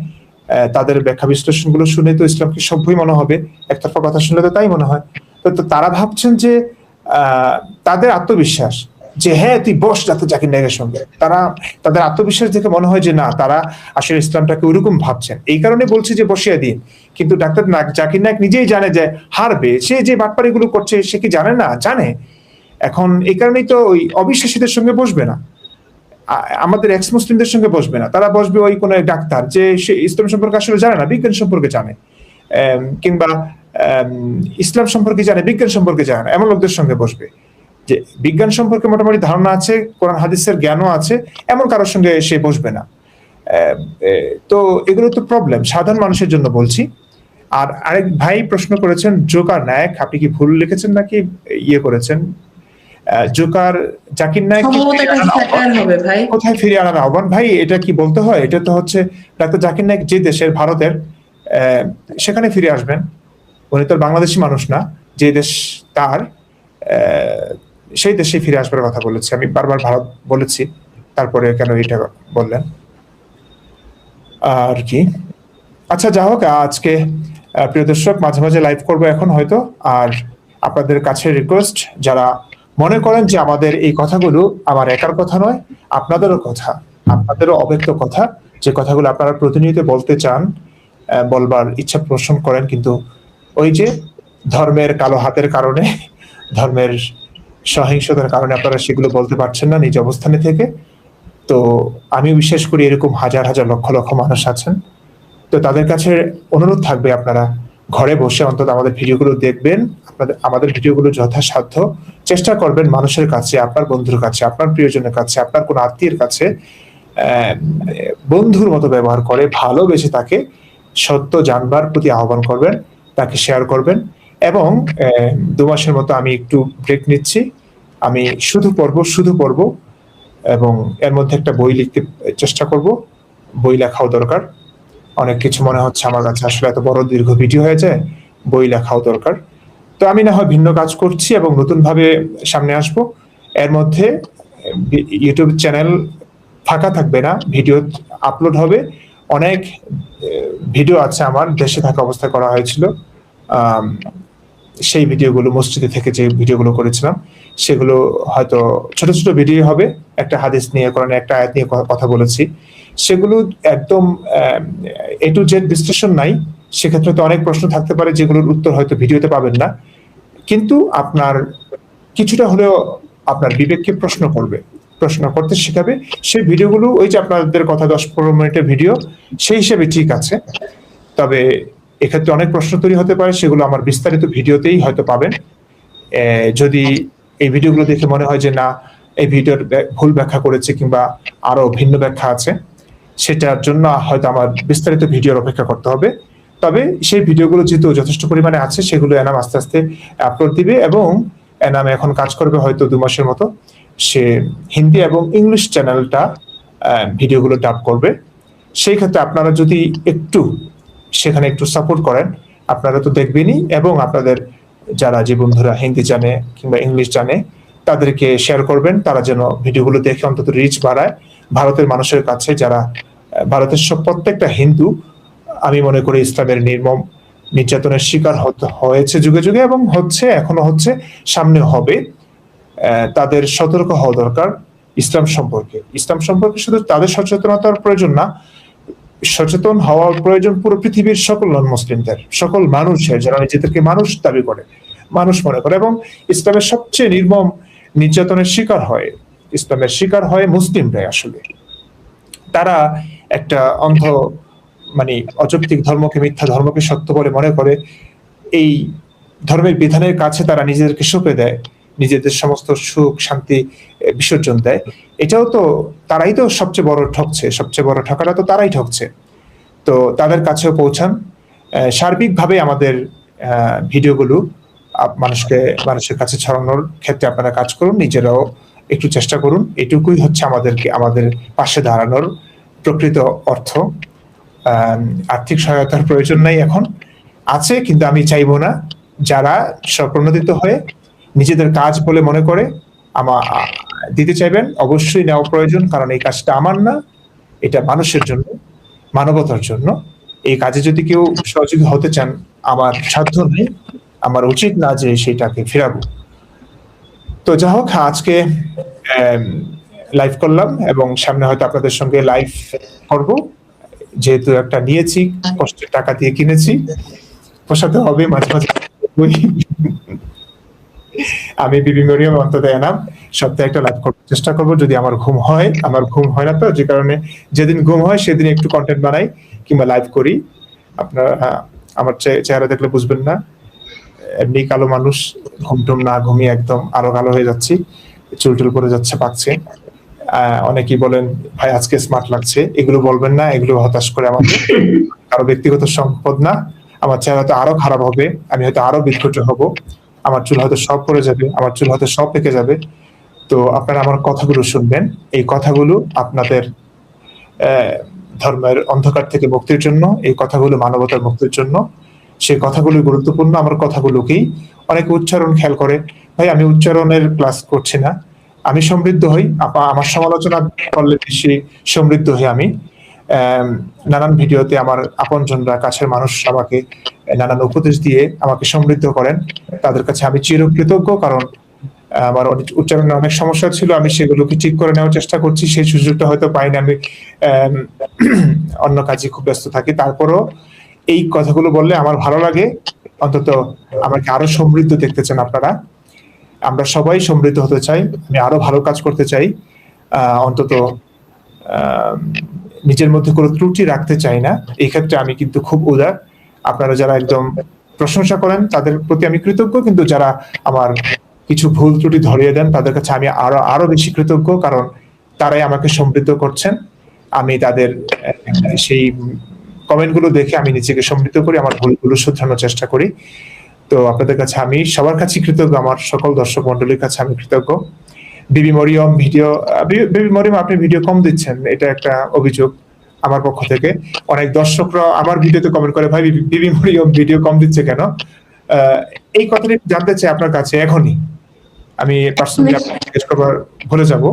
তাদের ব্যাখ্যা বিশ্লেষণগুলো শুনে তো ইসলামকে সভ্যই মনে হবে, একতরফা কথা শুনলে তো তাই মনে হয়। তো তারা ভাবছেন যে তাদের আত্মবিশ্বাস যে হ্যাঁ তুই বস ডাক্তার জাকির নায়েকের সঙ্গে, তাদের আত্মবিশ্বাস দেখে মনে হয় যে না, তারা আসলে ইসলামটাকে ওইরকম ভাবছেন, এই কারণে বলছি যে বসিয়ে দিন। কিন্তু ডাক্তার জাকির নায়েক নিজেই জানে যে হারবে, সে যে বাটপাড়িগুলো করছে সে কি জানে না? জানে। এখন এই কারণেই তো ওই অবিশ্বাসীদের সঙ্গে বসবে না, আমাদের এক্স মুসলিমদের সঙ্গে বসবে না, তারা বসবে ওই কোন ডাক্তার যে সে ইসলাম সম্পর্কে আসলে জানে না, বিজ্ঞান সম্পর্কে জানে, কিংবা ইসলাম সম্পর্কে জানে, বিজ্ঞান সম্পর্কে জানে না, এমন লোকদের সঙ্গে বসবে। যে বিজ্ঞান সম্পর্কে মোটামুটি ধারণা আছে, কোরআন হাদিসের জ্ঞানও আছে, এমন কারোর সঙ্গে সে বসবে না। তো এগুলো তো প্রবলেম, সাধারণ মানুষের জন্য বলছি। আর আরেক ভাই প্রশ্ন করেছেন জোকার নায়েক, আপনি কি ভুল লিখেছেন নাকি ইয়ে করেছেন? জোকার জাকির নায়েক কোথায় ফিরিয়ে আনার আহ্বান? ভাই, এটা কি বলতে হয়? এটা তো হচ্ছে ডাক্তার জাকির নায়েক যে দেশের, ভারতের, সেখানে ফিরে আসবেন। উনি তো বাংলাদেশি মানুষ না, যে দেশ তার সেই দেশে ফিরে আসবার কথা বলেছে। আমি বারবার ভারত বলেছি, তারপরে কেন এটা বললেন আর কি। আচ্ছা, যা হোক, আজকে প্রিয় দর্শক, মাঝে মাঝে লাইভ করবো এখন হয়তো। আর আপনাদের কাছে রিকোয়েস্ট, যারা মনে করেন যে আমাদের এই কথাগুলো আমার একার কথা নয়, আপনাদেরও কথা, আপনাদেরও অব্যক্ত কথা, যে কথাগুলো আপনারা প্রতিনিয়ত বলতে চান, বলবার ইচ্ছা পোষণ করেন, কিন্তু ওই যে ধর্মের কালো হাতের কারণে, ধর্মের সহিংসতার কারণে আপনারা সেগুলো বলতে পারছেন না নিজ অবস্থানে থেকে। তো আমি বিশ্বাস করি এরকম হাজার হাজার লক্ষ লক্ষ মানুষ আছেন। তো তাদের কাছে অনুরোধ থাকবে, আপনারা ঘরে বসে অন্তত আমাদের ভিডিওগুলো দেখবেন, আমাদের ভিডিওগুলো যথাসাধ্য চেষ্টা করবেন মানুষের কাছে, আপনার বন্ধুর কাছে, আপনার প্রিয়জনের কাছে, আপনার কোনো আত্মীয়ের কাছে বন্ধুর মতো ব্যবহার করে ভালোবেসে তাকে সত্য জানবার প্রতি আহ্বান করবেন, তাকে শেয়ার করবেন। এবং 2 মাসের মতো আমি একটু ব্রেক নিচ্ছি, আমি শুধু পড়ব এবং এর মধ্যে একটা বই লিখতে চেষ্টা করব। বই লেখাও দরকার, অনেক কিছু মনে হচ্ছে আমার কাছে আসলে এত বড় দীর্ঘ ভিডিও হয়ে যায়, বই লেখাও দরকার। তো আমি না হয় ভিন্ন কাজ করছি এবং নতুন ভাবে সামনে আসব। এর মধ্যে ইউটিউব চ্যানেল ফাঁকা থাকবে না, ভিডিও আপলোড হবে। অনেক ভিডিও আছে আমার দেশে থাকা অবস্থায় করা হয়েছিল, সেই ভিডিওগুলো মসজিদে থেকে যে ভিডিওগুলো করেছিলাম সেগুলো হয়তো ছোট ছোট ভিডিও হবে, একটা হাদিস নিয়ে, কোরআনের একটা আয়াত নিয়ে কথা বলেছি, সেগুলো একদম এ টু জেড বিশ্লেষণ নাই। সেক্ষেত্রে তো অনেক প্রশ্ন থাকতে পারে যেগুলোর উত্তর হয়তো ভিডিওতে পাবেন না, কিন্তু আপনার কিছুটা হলেও আপনার বিবেককে প্রশ্ন করতে শেখাবে। সেই ভিডিওগুলো ওই যে আপনাদের কথা 10-15 মিনিটের ভিডিও, সেই হিসেবে ঠিক আছে। তবে এক্ষেত্রে অনেক প্রশ্ন তৈরি হতে পারে, সেগুলো আমার বিস্তারিত ভিডিওতেই হয়তো পাবেন। যদি এই ভিডিওগুলো দেখে মনে হয় যে না, এই ভিডিওর ভুল ব্যাখ্যা করেছে কিংবা আরো ভিন্ন ব্যাখ্যা আছে, সেটার জন্য হয়তো আমার বিস্তারিত ভিডিওর অপেক্ষা করতে হবে। তবে সেই ভিডিওগুলো যেহেতু যথেষ্ট পরিমাণে আছে, সেগুলো এনাম আস্তে আস্তে আপলোড দিবে এবং এনাম এখন কাজ করবে হয়তো 2 মাসের মতো। সে হিন্দি এবং ইংলিশ চ্যানেলটা ভিডিওগুলো ডাব করবে। সেই ক্ষেত্রে আপনারা যদি সেখানে একটু সাপোর্ট করেন, আপনারা তো দেখবেনই, এবং আপনাদের যারা যে বন্ধুরা হিন্দি জানে কিংবা ইংলিশ জানে তাদেরকে শেয়ার করবেন, তারা যেন ভিডিওগুলো দেখে অন্তত রিচ বাড়ায় ভারতের মানুষের কাছে, যারা ভারতের প্রত্যেকটা হিন্দু আমি মনে করি ইসলামের নির্মম নির্যাতনের শিকার হয়েছে যুগে যুগে এবং এখনো হচ্ছে, সামনে হবে। তাদের সতর্ক হওয়া দরকার ইসলাম সম্পর্কে শুধু তাদের সচেতনতার প্রয়োজন না, সচেতন হওয়ার প্রয়োজন পুরো পৃথিবীর সকল নন মুসলিমদের, সকল মানুষের, যারা নিজেদেরকে মানুষ দাবি করে, মানুষ মনে করে এবং ইসলামের সবচেয়ে নির্মম নির্যাতনের শিকার হয় মুসলিমরাই। আসলে তারা একটা অন্ধ অযৌক্তিক ধর্মকে, মিথ্যা ধর্মকে সত্য বলে মনে করে, এই ধর্মের বিধানের কাছে তারা নিজেদেরকে সঁপে দেয়, নিজেদের সমস্ত সুখ শান্তি বিসর্জন দেয়। এটাও তো তারাই তো সবচেয়ে বড় ঠকাটা তো তারাই ঠকছে। তো তাদের কাছেও পৌঁছান। সার্বিকভাবে আমাদের ভিডিওগুলো মানুষের কাছে ছড়ানোর ক্ষেত্রে আপনারা কাজ করুন, নিজেরাও একটু চেষ্টা করুন। এটুকুই হচ্ছে আমাদের পাশে দাঁড়ানোর প্রকৃত অর্থ। আর্থিক সহায়তার প্রয়োজন নাই এখন, আছে, কিন্তু আমি চাইবো না যারা স্বপ্রণোদিত হয়ে নিজেদের কাজ বলে মনে করে দিতে চাইবেন, অবশ্যই নেওয়া প্রয়োজন, কারণ এই কাজটা আমার না, এটা মানুষের জন্য, মানবতার জন্য। এই কাজে যদি কেউ সহযোগী হতে চান, আমার সাধ্য নেই, আমার উচিত না যে সেটাকে ফেরাবো। তো যা হোক, আজকে লাইভ করলাম এবং সামনে হয়তো আপনাদের সঙ্গে লাইভ করব, যেহেতু একটা নিয়েছি, কষ্টের টাকা দিয়ে কিনেছি, পোষাতে হবে মাঝে মাঝে। আমি বিবি মরিয়ম অন্তত এনাম সপ্তাহে একটা লাইভ করার চেষ্টা করব, যদি আমার ঘুম হয় না, তো যে কারণে যেদিন ঘুম হয় সেদিন একটু কন্টেন্ট বানাই কিংবা লাইভ করি। আপনারা আমার চেহারা দেখলে বুঝবেন না, এমনি কালো মানুষ, ঘুমটুম না ঘুমিয়ে একদম আরো কালো হয়ে যাচ্ছি, চুল পড়ে যাচ্ছে, পাকছে। অনেকেই বলেন ভাই আজকে স্মার্ট লাগছে, এগুলো বলবেন না, এগুলো হতাশ করে আমাদের, কারো ব্যক্তিগত সম্পদ না। আমার চেহারা তো আরো খারাপ হবে, আমি হয়তো আরো বিদ্রুত হব, আমার চুল হয়তো সব পড়ে যাবে, আমার চুল হয়তো সব পেকে যাবে। তো আপনারা আমার কথাগুলো শুনবেন, এই কথাগুলো আপনাদের ধর্মের অন্ধকার থেকে মুক্তির জন্য, এই কথাগুলো মানবতার মুক্তির জন্য। সেই কথাগুলো গুরুত্বপূর্ণ। আমার কথাগুলোকেই অনেকে উচ্চারণ খেয়াল করে, ভাই আমি উচ্চারণের ক্লাস করছি না, আমি সমৃদ্ধ হই, আমার সমালোচনা করলে বেশি সমৃদ্ধ হই আমি। নানান ভিডিওতে আমার আপনজনরা, কাছের মানুষ আমাকে নানান উপদেশ দিয়ে আমাকে সমৃদ্ধ করেন, তাদের কাছে আমি চিরকৃতজ্ঞ, কারণ আমার উচ্চারণে অনেক সমস্যা ছিল, আমি সেগুলোকে ঠিক করে নেওয়ার চেষ্টা করছি। সেই সুযোগটা হয়তো পাইনি, আমি অন্য কাজে খুব ব্যস্ত থাকি। তারপরও এই কথাগুলো বললে আমার ভালো লাগে, অন্তত আমাকে আরো সমৃদ্ধ দেখতে চান আপনারা। আমরা সবাই সমৃদ্ধ হতে চাই, আমি আরো ভালো কাজ করতে চাই, অন্তত নিজের মধ্যে কোনো ত্রুটি রাখতে চাই না। এই ক্ষেত্রে আমি কিন্তু খুব উদার, আপনারা যারা একদম প্রশংসা করেন তাদের প্রতি আমি কৃতজ্ঞ, কিন্তু যারা আমার কিছু ভুল ত্রুটি ধরিয়ে দেন তাদের কাছে আমি আরো বেশি কৃতজ্ঞ, কারণ তারাই আমাকে সমৃদ্ধ করছেন। আমি তাদের সেই কমেন্টগুলো দেখে আমি নিজেকে সমৃদ্ধ করি, আমার ভুলগুলো শুধরানোর চেষ্টা করি। তো আপনাদের কাছে আমি সবার কাছে কৃতজ্ঞ, আমার সকল দর্শক মন্ডলীর কাছে আমি কৃতজ্ঞ। বিবি মরিয়ম বিবি মরিয়ম আপনি ভিডিও কম দিচ্ছেন, এটা একটা অভিযোগ আমার পক্ষ থেকে। অনেক দর্শকরা আমার ভিডিওতে কমেন্ট করে, ভাই বিবি মরিয়ম ভিডিও কম দিচ্ছে কেন? এই কথাটি জানতে চাই আপনার কাছে এখনই। আমি পার্সোনালি আপনাকে জিজ্ঞেস করবার ভুলে যাব,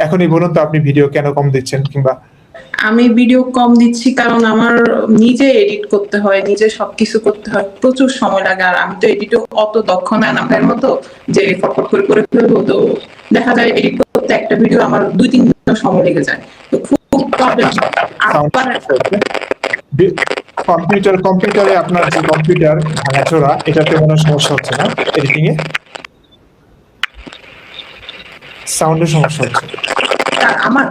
এখনই বলুন তো আপনি ভিডিও কেন কম দিচ্ছেন, কিংবা আমি ভিডিও কম দিচ্ছি কারণ আমার নিজে এডিট করতে হয়, নিজে সবকিছু করতে হয়, প্রচুর সময় লাগে। আর আমি তো এডিটও অত দক্ষ না আপনার মতো যে ফটফট করে করে ফেলবো। তো দেখা যায় এডিট করতে একটা ভিডিও আমার 2-3 ঘন্টা সময় লেগে যায়, তো খুব প্রবলেম। কম্পিউটারে আপনার যে কম্পিউটার ভাঙাচোরা, এটাতে কোনো সমস্যা হচ্ছে না এডিটিং এ? সাউন্ডের সমস্যা হচ্ছে? আমার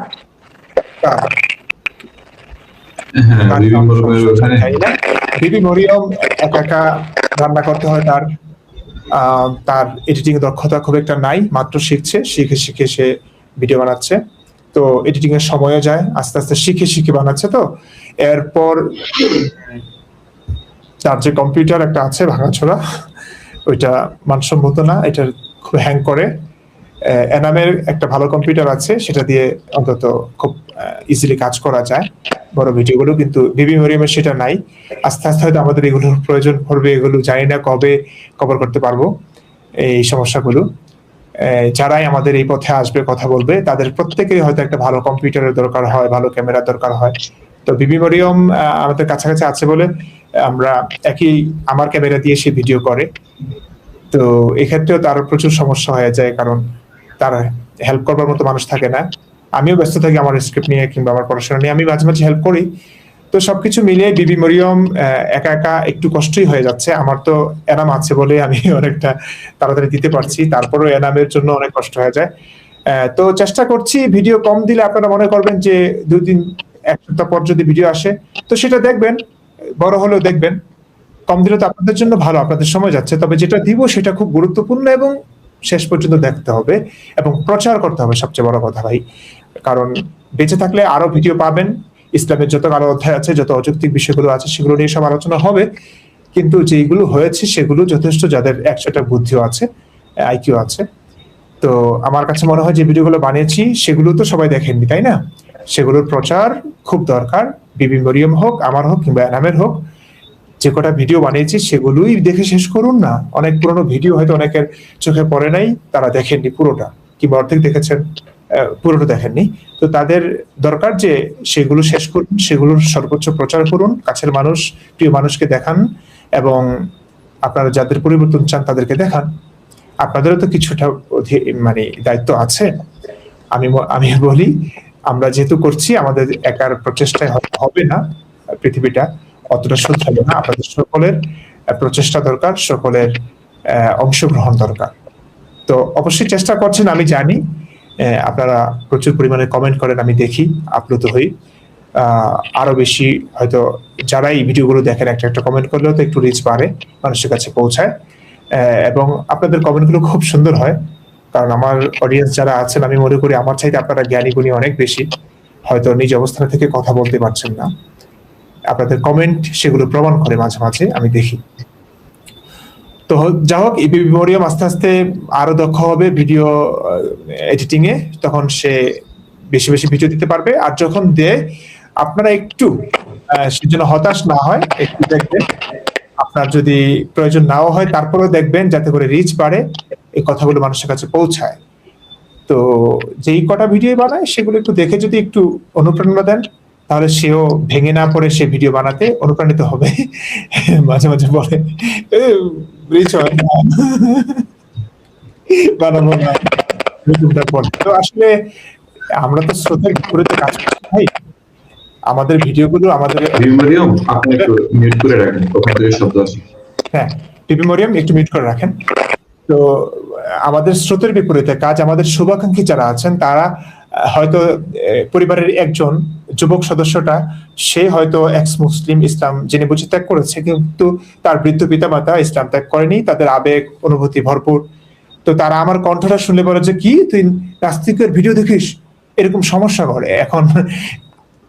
হ্যাঁ, বিবি মরিয়মের ওখানে বিবি মরিয়ম একা একা রান্না করতে হয়, তার এডিটিং দক্ষতা খুব একটা নাই, মাত্র শিখছে, শিখে শিখে সে ভিডিও বানাচ্ছে। তো এডিটিং এর সময়ও যায়, আস্তে আস্তে শিখে শিখে বানাচ্ছে। তো এরপর তার যে কম্পিউটার একটা আছে ভাঙাচোরা, ওইটা মানসম্মত না, এটা খুব হ্যাং করে। এনামের একটা ভালো কম্পিউটার আছে, সেটা দিয়ে অন্তত খুব ইজিলি কাজ করা যায় বড় ভিডিওগুলো, কিন্তু বিবি মরিয়মের সেটা নাই। আস্তে আস্তে হয়তো আমাদের এগুলোর প্রয়োজন পড়বে, এগুলো জানি না কবে কভার করতে পারবো এই সমস্যাগুলো। যারাই আমাদের এই পথে আসবে, কথা বলবে, তাদের প্রত্যেকেরই হয়তো একটা ভালো কম্পিউটারের দরকার হয়, ভালো ক্যামেরার দরকার হয়। তো বিবি মরিয়ম আমাদের কাছাকাছি আছে বলে আমরা আমার ক্যামেরা দিয়ে সে ভিডিও করে। তো এক্ষেত্রেও তার প্রচুর সমস্যা হয়ে যায়, কারণ তার হেল্প করবার মতো মানুষ থাকে না। আমিও ব্যস্ত থাকি আমার স্ক্রিপ্ট নিয়ে কিংবা আমার পড়াশোনা নিয়ে, আমি মাঝে মাঝে হেল্প করি। তো সবকিছু মিলিয়ে বিবি মরিয়ম একা একা একটু কষ্টই হয়ে যাচ্ছে। আমার তো এনাম আছে বলে আমি অনেকটা তাড়াতাড়ি দিতে পারছি, তারপরেও এনামের জন্য অনেক কষ্ট হয়ে যায়। তো চেষ্টা করছি ভিডিও কম দিলে আপনারা মনে করবেন যে 2 দিন 1 সপ্তাহ পর যদি ভিডিও আসে, তো সেটা দেখবেন, বড় হলেও দেখবেন। কম দিলে তো আপনাদের জন্য ভালো, আপনাদের সময় যাচ্ছে। তবে যেটা দিব সেটা খুব গুরুত্বপূর্ণ এবং শেষ পর্যন্ত দেখতে হবে এবং প্রচার করতে হবে, সবচেয়ে বড় কথা ভাই। কারণ বেঁচে থাকলে আরো ভিডিও পাবেন, ইসলামের যত আরো অধ্যায় আছে, যত অযৌক্তিক বিষয়গুলো আছে, সেগুলো নিয়ে সব আলোচনা হবে। কিন্তু যেগুলো হয়েছে সেগুলো যথেষ্ট, যাদের 100টা বুদ্ধিও আছে, আইকিউ আছে। তো আমার কাছে মনে হয় যে ভিডিওগুলো বানিয়েছি সেগুলো তো সবাই দেখেননি, তাই না? সেগুলোর প্রচার খুব দরকার। বিবি মরিয়ম হোক, আমার হোক, কিংবা এনামের হোক, যে কটা ভিডিও বানিয়েছি সেগুলোই দেখে শেষ করুন না। অনেক পুরনো ভিডিও হয়তো অনেকের চোখে পড়ে নাই, তারা দেখেননি পুরোটা, কিংবা অর্ধেক দেখেছেন, পুরোটা দেখেননি। তো তাদের দরকার যে সেগুলো শেষ করুন, সেগুলোর সর্বোচ্চ প্রচার করুন, কাছের মানুষ, প্রিয় মানুষকে দেখান, এবং আপনারা যাদের পরিবর্তন চান তাদেরকে দেখান। আপনাদেরও তো কিছুটা মানে দায়িত্ব আছে। আমি বলি, আমরা যেহেতু করছি, আমাদের একার প্রচেষ্টায় হবে না, পৃথিবীটা অতটা শুধরাবে না। আপনাদের সকলের প্রচেষ্টা দরকার, সকলের অংশগ্রহণ দরকার। তো অবশ্যই চেষ্টা করছেন, আমি জানি। আপনারা প্রচুর পরিমাণে কমেন্ট করেন, আমি দেখি, আপ্লুত হই। আরো বেশি হয়তো যারা এই ভিডিওগুলো দেখেন, একটা একটা কমেন্ট করলেও তো একটু রিচ বাড়ে, মানুষের কাছে পৌঁছায়। এবং আপনাদের কমেন্টগুলো খুব সুন্দর হয়, কারণ আমার অডিয়েন্স যারা আছেন, আমি মনে করি আমার চাইতে আপনারা জ্ঞানী গুণী অনেক বেশি, হয়তো নিজ অবস্থান থেকে কথা বলতে পারছেন না। আপনাদের কমেন্ট সেগুলো প্রমাণ করে, মাঝে মাঝে আমি দেখি। তো যা হোক, বিবি মরিয়ম আস্তে আস্তে আরো দক্ষ হবে ভিডিও এডিটিং এ, তখন সে বেশি বেশি ভিডিও দিতে পারবে। আর যখন দেয়, আপনারা একটু সেজন্য হতাশ না হয়, একটু দেখবেন। আপনার যদি প্রয়োজন নাও হয়, তারপরেও দেখবেন, যাতে করে রিচ বাড়ে, এই কথাগুলো মানুষের কাছে পৌঁছায়। তো যেই কটা ভিডিও বানায় সেগুলো একটু দেখে যদি একটু অনুপ্রেরণা দেন, তাহলে সেও ভেঙে না পড়ে সে ভিডিও বানাতে অনুপ্রাণিত হবে। মাঝে মাঝে বলে রিচ হয় না, বানাবো না, তো আসলে আমরা তো স্রোতের বিপরীতে কাজ করছি ভাই। আমাদের ভিডিওগুলো আমাদের বিবি মরিয়ম আপনি একটু মিউট করে রাখেন, ওখান থেকে শব্দ আসে। হ্যাঁ, বিবি মরিয়ম একটু মিউট করে রাখেন। তো আমাদের স্রোতের বিপরীতে কাজ। আমাদের শুভাকাঙ্ক্ষী যারা আছেন, তারা হয়তো পরিবারের একজন যুবক সদস্যটা, সে হয়তো এক্স মুসলিম, ইসলাম জেনে বুঝে ত্যাগ করেছে, কিন্তু তার বৃদ্ধ পিতামাতা ইসলাম ত্যাগ করেনি, তাদের আবেগ অনুভূতি ভরপুর। তো তারা আমার কণ্ঠটা শুনলে বলে যে কি তুই নাস্তিকের ভিডিও দেখিস, এরকম সমস্যা করে। এখন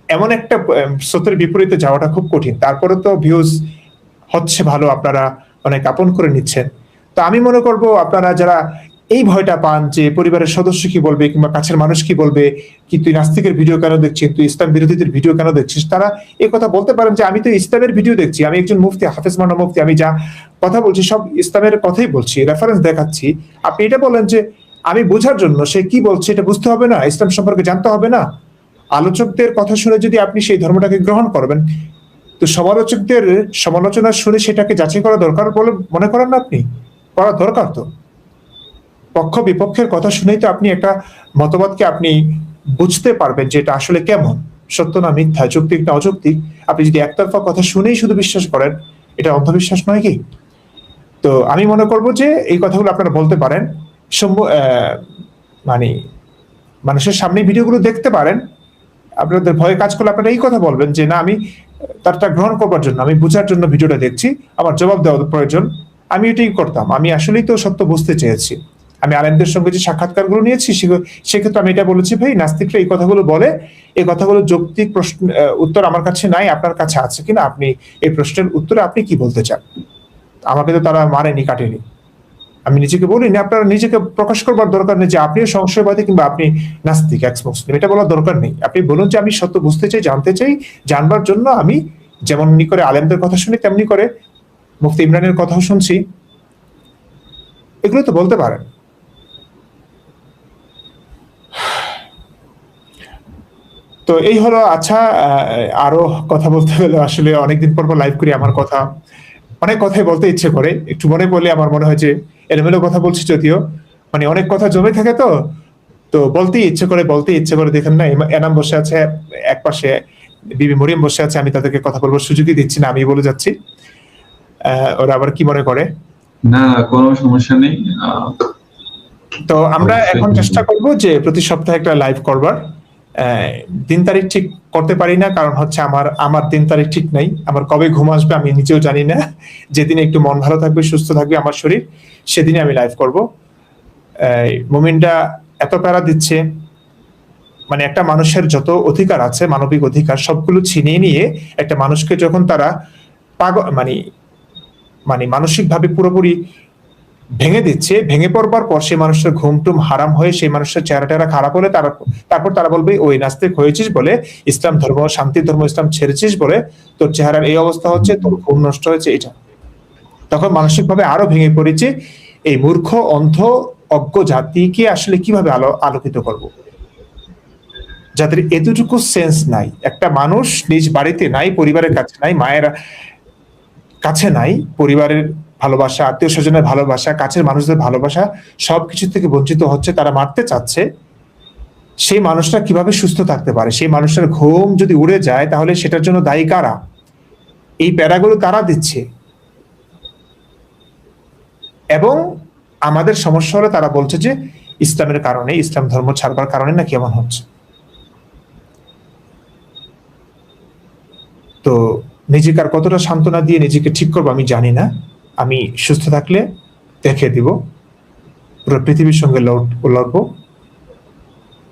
এমন একটা স্রোতের বিপরীতে যাওয়াটা খুব কঠিন। তারপরে তো ভিউজ হচ্ছে ভালো, আপনারা অনেক আপন করে নিচ্ছেন। তো আমি মনে করব আপনারা যারা এই ভয়টা পান যে পরিবারের সদস্য কি বলবে কিংবা কাছের মানুষ কি বলবে, কি তুই নাস্তিকের ভিডিও কেন দেখছিস, তুই ইসলাম বিরোধীদের ভিডিও কেন দেখছিস, তারা এই কথা বলতে পারেন যে আমি তো ইসলামের ভিডিও দেখছি, আমি একজন মুফতি, হাফেজ মাওলানা মুফতি, আমি যা কথা বলছি সব ইসলামের কথাই বলছি, রেফারেন্স দেখাচ্ছি। আপনি এটা বলেন যে আমি বোঝার জন্য সে কি বলছে এটা বুঝতে হবে না, ইসলাম সম্পর্কে জানতে হবে না? আলোচকদের কথা শুনে যদি আপনি সেই ধর্মটাকে গ্রহণ করবেন, তো সমালোচকদের সমালোচনা শুনে সেটাকে যাচাই করা দরকার বলে মনে করেন না? আপনি করা দরকার। তো পক্ষ বিপক্ষের কথা শুনেই তো আপনি একটা মতবাদকে আপনি বুঝতে পারবেন যে এটা আসলে কেমন, সত্য না মিথ্যা, যৌক্তিক না অযৌক্তিক। আপনি যদি একতরফা কথা শুনেই শুধু বিশ্বাস করেন, এটা অন্ধবিশ্বাস নয় কি? তো আমি মনে করব যে এই কথাগুলো আপনারা বলতে পারেন, মানে মানুষের সামনে ভিডিওগুলো দেখতে পারেন। আপনাদের ভয়ে কাজ করলে আপনারা এই কথা বলবেন যে না, আমি তারটা গ্রহণ করবার জন্য, আমি বুঝার জন্য ভিডিওটা দেখছি, আমার জবাব দেওয়া প্রয়োজন। আমি এটাই করতাম, আমি আসলেই তো সত্য বুঝতে চেয়েছি। আমি আলেমদের সঙ্গে যে সাক্ষাৎকারগুলো নিয়েছি সেক্ষেত্রে আমি এটা বলেছি, ভাই নাস্তিকরা এই কথাগুলো বলে, এই কথাগুলো যৌক্তিক প্রশ্ন উত্তর আমার কাছে নাই, আপনার কাছে আছে কিনা, আপনি এই প্রশ্নের উত্তরে আপনি কি বলতে চান? আমাকে তো তারা মারেনি, কাটেনি। আমি নিজেকে বলিনি, আপনারা নিজেকে প্রকাশ করবার দরকার নেই যে আপনিও সংশয়বাদী কিংবা আপনি নাস্তিক, এক্স মুসলিম, এটা বলার দরকার নেই। আপনি বলুন যে আমি সত্য বুঝতে চাই, জানতে চাই, জানবার জন্য আমি যেমনি করে আলেমদের কথা শুনি তেমনি করে মুফতি ইমরানের কথাও শুনছি, এগুলো তো বলতে পারেন। তো এই হলো। আচ্ছা, আরো কথা বলতে গেলে আসলে অনেকদিন পর লাইভ করি, আমার কথা অনেক কথাই বলতে ইচ্ছে করে, একটু মনে পড়লে আমার মনে হয় যে এলোমেলো কথা বলছি, যদিও মানে অনেক কথা জমে থাকে। তো তো বলতেই ইচ্ছে করে, বলতে ইচ্ছে করে। দেখেন না, এনাম বসে আছে এক পাশে, বিবি মরিয়ম বসে আছে, আমি তাদেরকে কথা বলবার সুযোগই দিচ্ছি না, আমি বলে যাচ্ছি। ওরা আবার কি মনে করে? না, কোনো সমস্যা নেই। তো আমরা অবশ্যই। এখন চেষ্টা করব যে প্রতি সপ্তাহে একটা লাইভ করবার। দিন তারিখ ঠিক করতে পারি না, কারণ হচ্ছে আমার দিন তারিখ ঠিক নাই, আমার কবে ঘুম আসবে আমি নিজেও জানি না। যেদিন একটু মন ভালো থাকবে, সুস্থ থাকবে আমার শরীর, সেদিনে আমি লাইভ করব। মুমিনটা এত প্যারা দিচ্ছে, মানে একটা মানুষের যত অধিকার আছে, মানবিক অধিকার, সবগুলো ছিনিয়ে নিয়ে একটা মানুষকে যখন তারা পাগল মানে মানসিকভাবে পুরোপুরি ভেঙে দিচ্ছে, ভেঙে পড়বার পর সেই মানুষের ঘুম টুম হারাম হয়ে সেই মানুষের চেহারা খারাপ হলে তারপর তারা বলবে ওই নাস্তিক হয়েছিস বলে, ইসলাম ধর্ম, শান্তি ধর্ম, ইসলাম ছেড়েছিস বলে তোর চেহারার এই অবস্থা হচ্ছে, তোর ঘুম নষ্ট হয়েছে, এটা। তখন মানসিকভাবে আরো ভেঙে পড়েছে। এই মূর্খ, অন্ধ, অজ্ঞ জাতিকে আসলে কিভাবে আলোকিত করব, যাদের এতটুকু সেন্স নাই? একটা মানুষ নিজ বাড়িতে নাই, পরিবারের কাছে নাই, মায়ের কাছে নাই, পরিবারের ভালোবাসা, আত্মীয় স্বজনের ভালোবাসা, কাছের মানুষদের ভালোবাসা, সবকিছু থেকে বঞ্চিত হচ্ছে, তারা মারতে চাচ্ছে। সেই মানুষটা কিভাবে সুস্থ থাকতে পারে? সেই মানুষটার ঘুম যদি উড়ে যায়, তাহলে সেটার জন্য দায়ী কারা? এই প্যারাগুলো তারা দিচ্ছে। এবং আমাদের সমস্যা হলো তারা বলছে যে ইসলামের কারণে, ইসলাম ধর্ম ছাড়বার কারণে নাকি এমন হচ্ছে। তো নিজেকে আর কতটা সান্ত্বনা দিয়ে নিজেকে ঠিক করবো আমি জানি না। আমি সুস্থ থাকলে দেখে দিব, পুরো পৃথিবীর সঙ্গে লড়বো।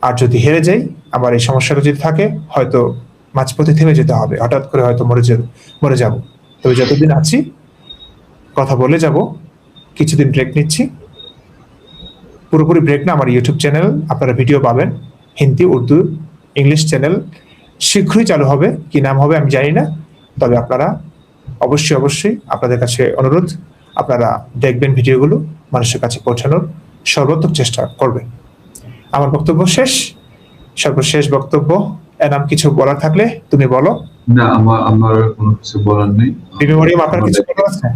আর যদি হেরে যাই, আমার এই সমস্যাটা যদি থাকে, হয়তো মাঝপথে থেমে যেতে হবে, হঠাৎ করে হয়তো মরে যাব। তবে যতদিন আছি কথা বলে যাব। কিছুদিন ব্রেক নিচ্ছি, পুরোপুরি ব্রেক না, আমার ইউটিউব চ্যানেল আপনারা ভিডিও পাবেন, হিন্দি, উর্দু, ইংলিশ চ্যানেল শীঘ্রই চালু হবে। কি নাম হবে আমি জানি না, তবে আপনারা অবশ্যই আপনাদের কাছে অনুরোধ, আপনারা দেখবেন ভিডিওগুলো, মানুষের কাছে পৌঁছানোর সর্বাত্মক চেষ্টা করবেন। আমার বক্তব্য শেষ, সর্বশেষ বক্তব্য। এনাম কিছু বলার থাকলে তুমি বলো। না, আমার কোনো কিছু বলার নেই। বিবি মরিয়ম, আপনার কিছু বলার আছে?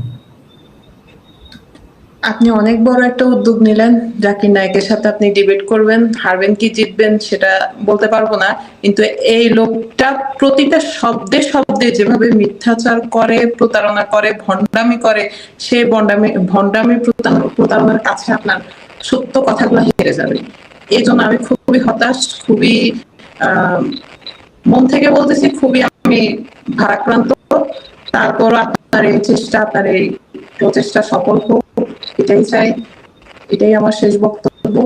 আপনি অনেক বড় একটা উদ্যোগ নিলেন, জাকির নায়েকের সাথে আপনি ডিবেট করবেন, হারবেন কি জিতবেন সেটা বলতে পারবো না, কিন্তু এই লোকটা প্রতিটা শব্দে শব্দে যেভাবে মিথ্যাচার করে, প্রতারণা করে, ভণ্ডামি করে, সে ভণ্ডামি প্রতারণার কাছে আপনার সত্য কথাগুলো হেরে যাবে। এই জন্য আমি খুবই হতাশ, খুবই মন থেকে বলতেছি, খুবই আমি ভারাক্রান্ত। তারপর আপনার এই চেষ্টা, আপনার এই প্রচেষ্টা সফল হোক, এটাই চাই। এটাই আমার শেষ বক্তব্য।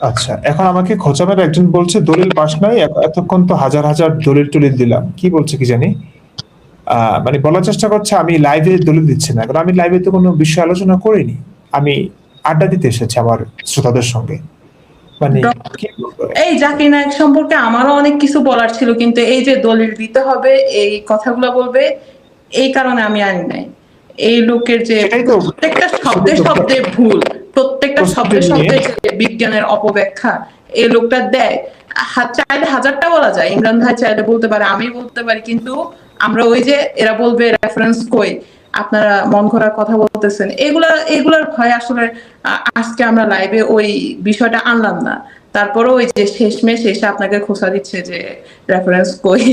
আচ্ছা, এখন আমাকে খোঁচামের একজন বলছে দলিল পাস নাই, এতক্ষণ তো হাজার হাজার দলিল টলিল দিলাম, কি বলছে কি জানি। মানে বলার চেষ্টা করছে আমি লাইভে দলিল দিচ্ছি না, কারণ আমি লাইভে তো কোনো বিষয় আলোচনা করিনি। আমি আড্ডা দিতে এসেছি আমার শ্রোতাদের সঙ্গে। মানে কি বলবো? এই জাকির নায়েক সম্পর্কে আমারও অনেক কিছু বলার ছিল, কিন্তু এই যে দলিল দিতে হবে, এই কথাগুলো বলবে, এই কারণে আমি আনি নাই। এই লোকের যে সেটাই তো, প্রত্যেকটা শব্দে সেটাই তো শব্দে ভুল, প্রত্যেকটা প্রস্তুতি শব্দে নিয়ে শব্দে যে বিজ্ঞানের অপব্যাখ্যা এই লোকটা দেয়। চাইলে হাজারটা বলা যায়, ইমরান ভাই চাইলে বলতে পারে, আমি বলতে পারি, কিন্তু আমরা ওই যে এরা বলবে রেফারেন্স কই, আপনারা মন করার কথা বলতেছেন, এগুলার ভয় আসলে আজকে আমরা লাইভে ওই বিষয়টা আনলাম না। তারপরে ওই যে শেষমেশ এসে আপনাকে খোঁচা দিচ্ছে যে রেফারেন্স কই,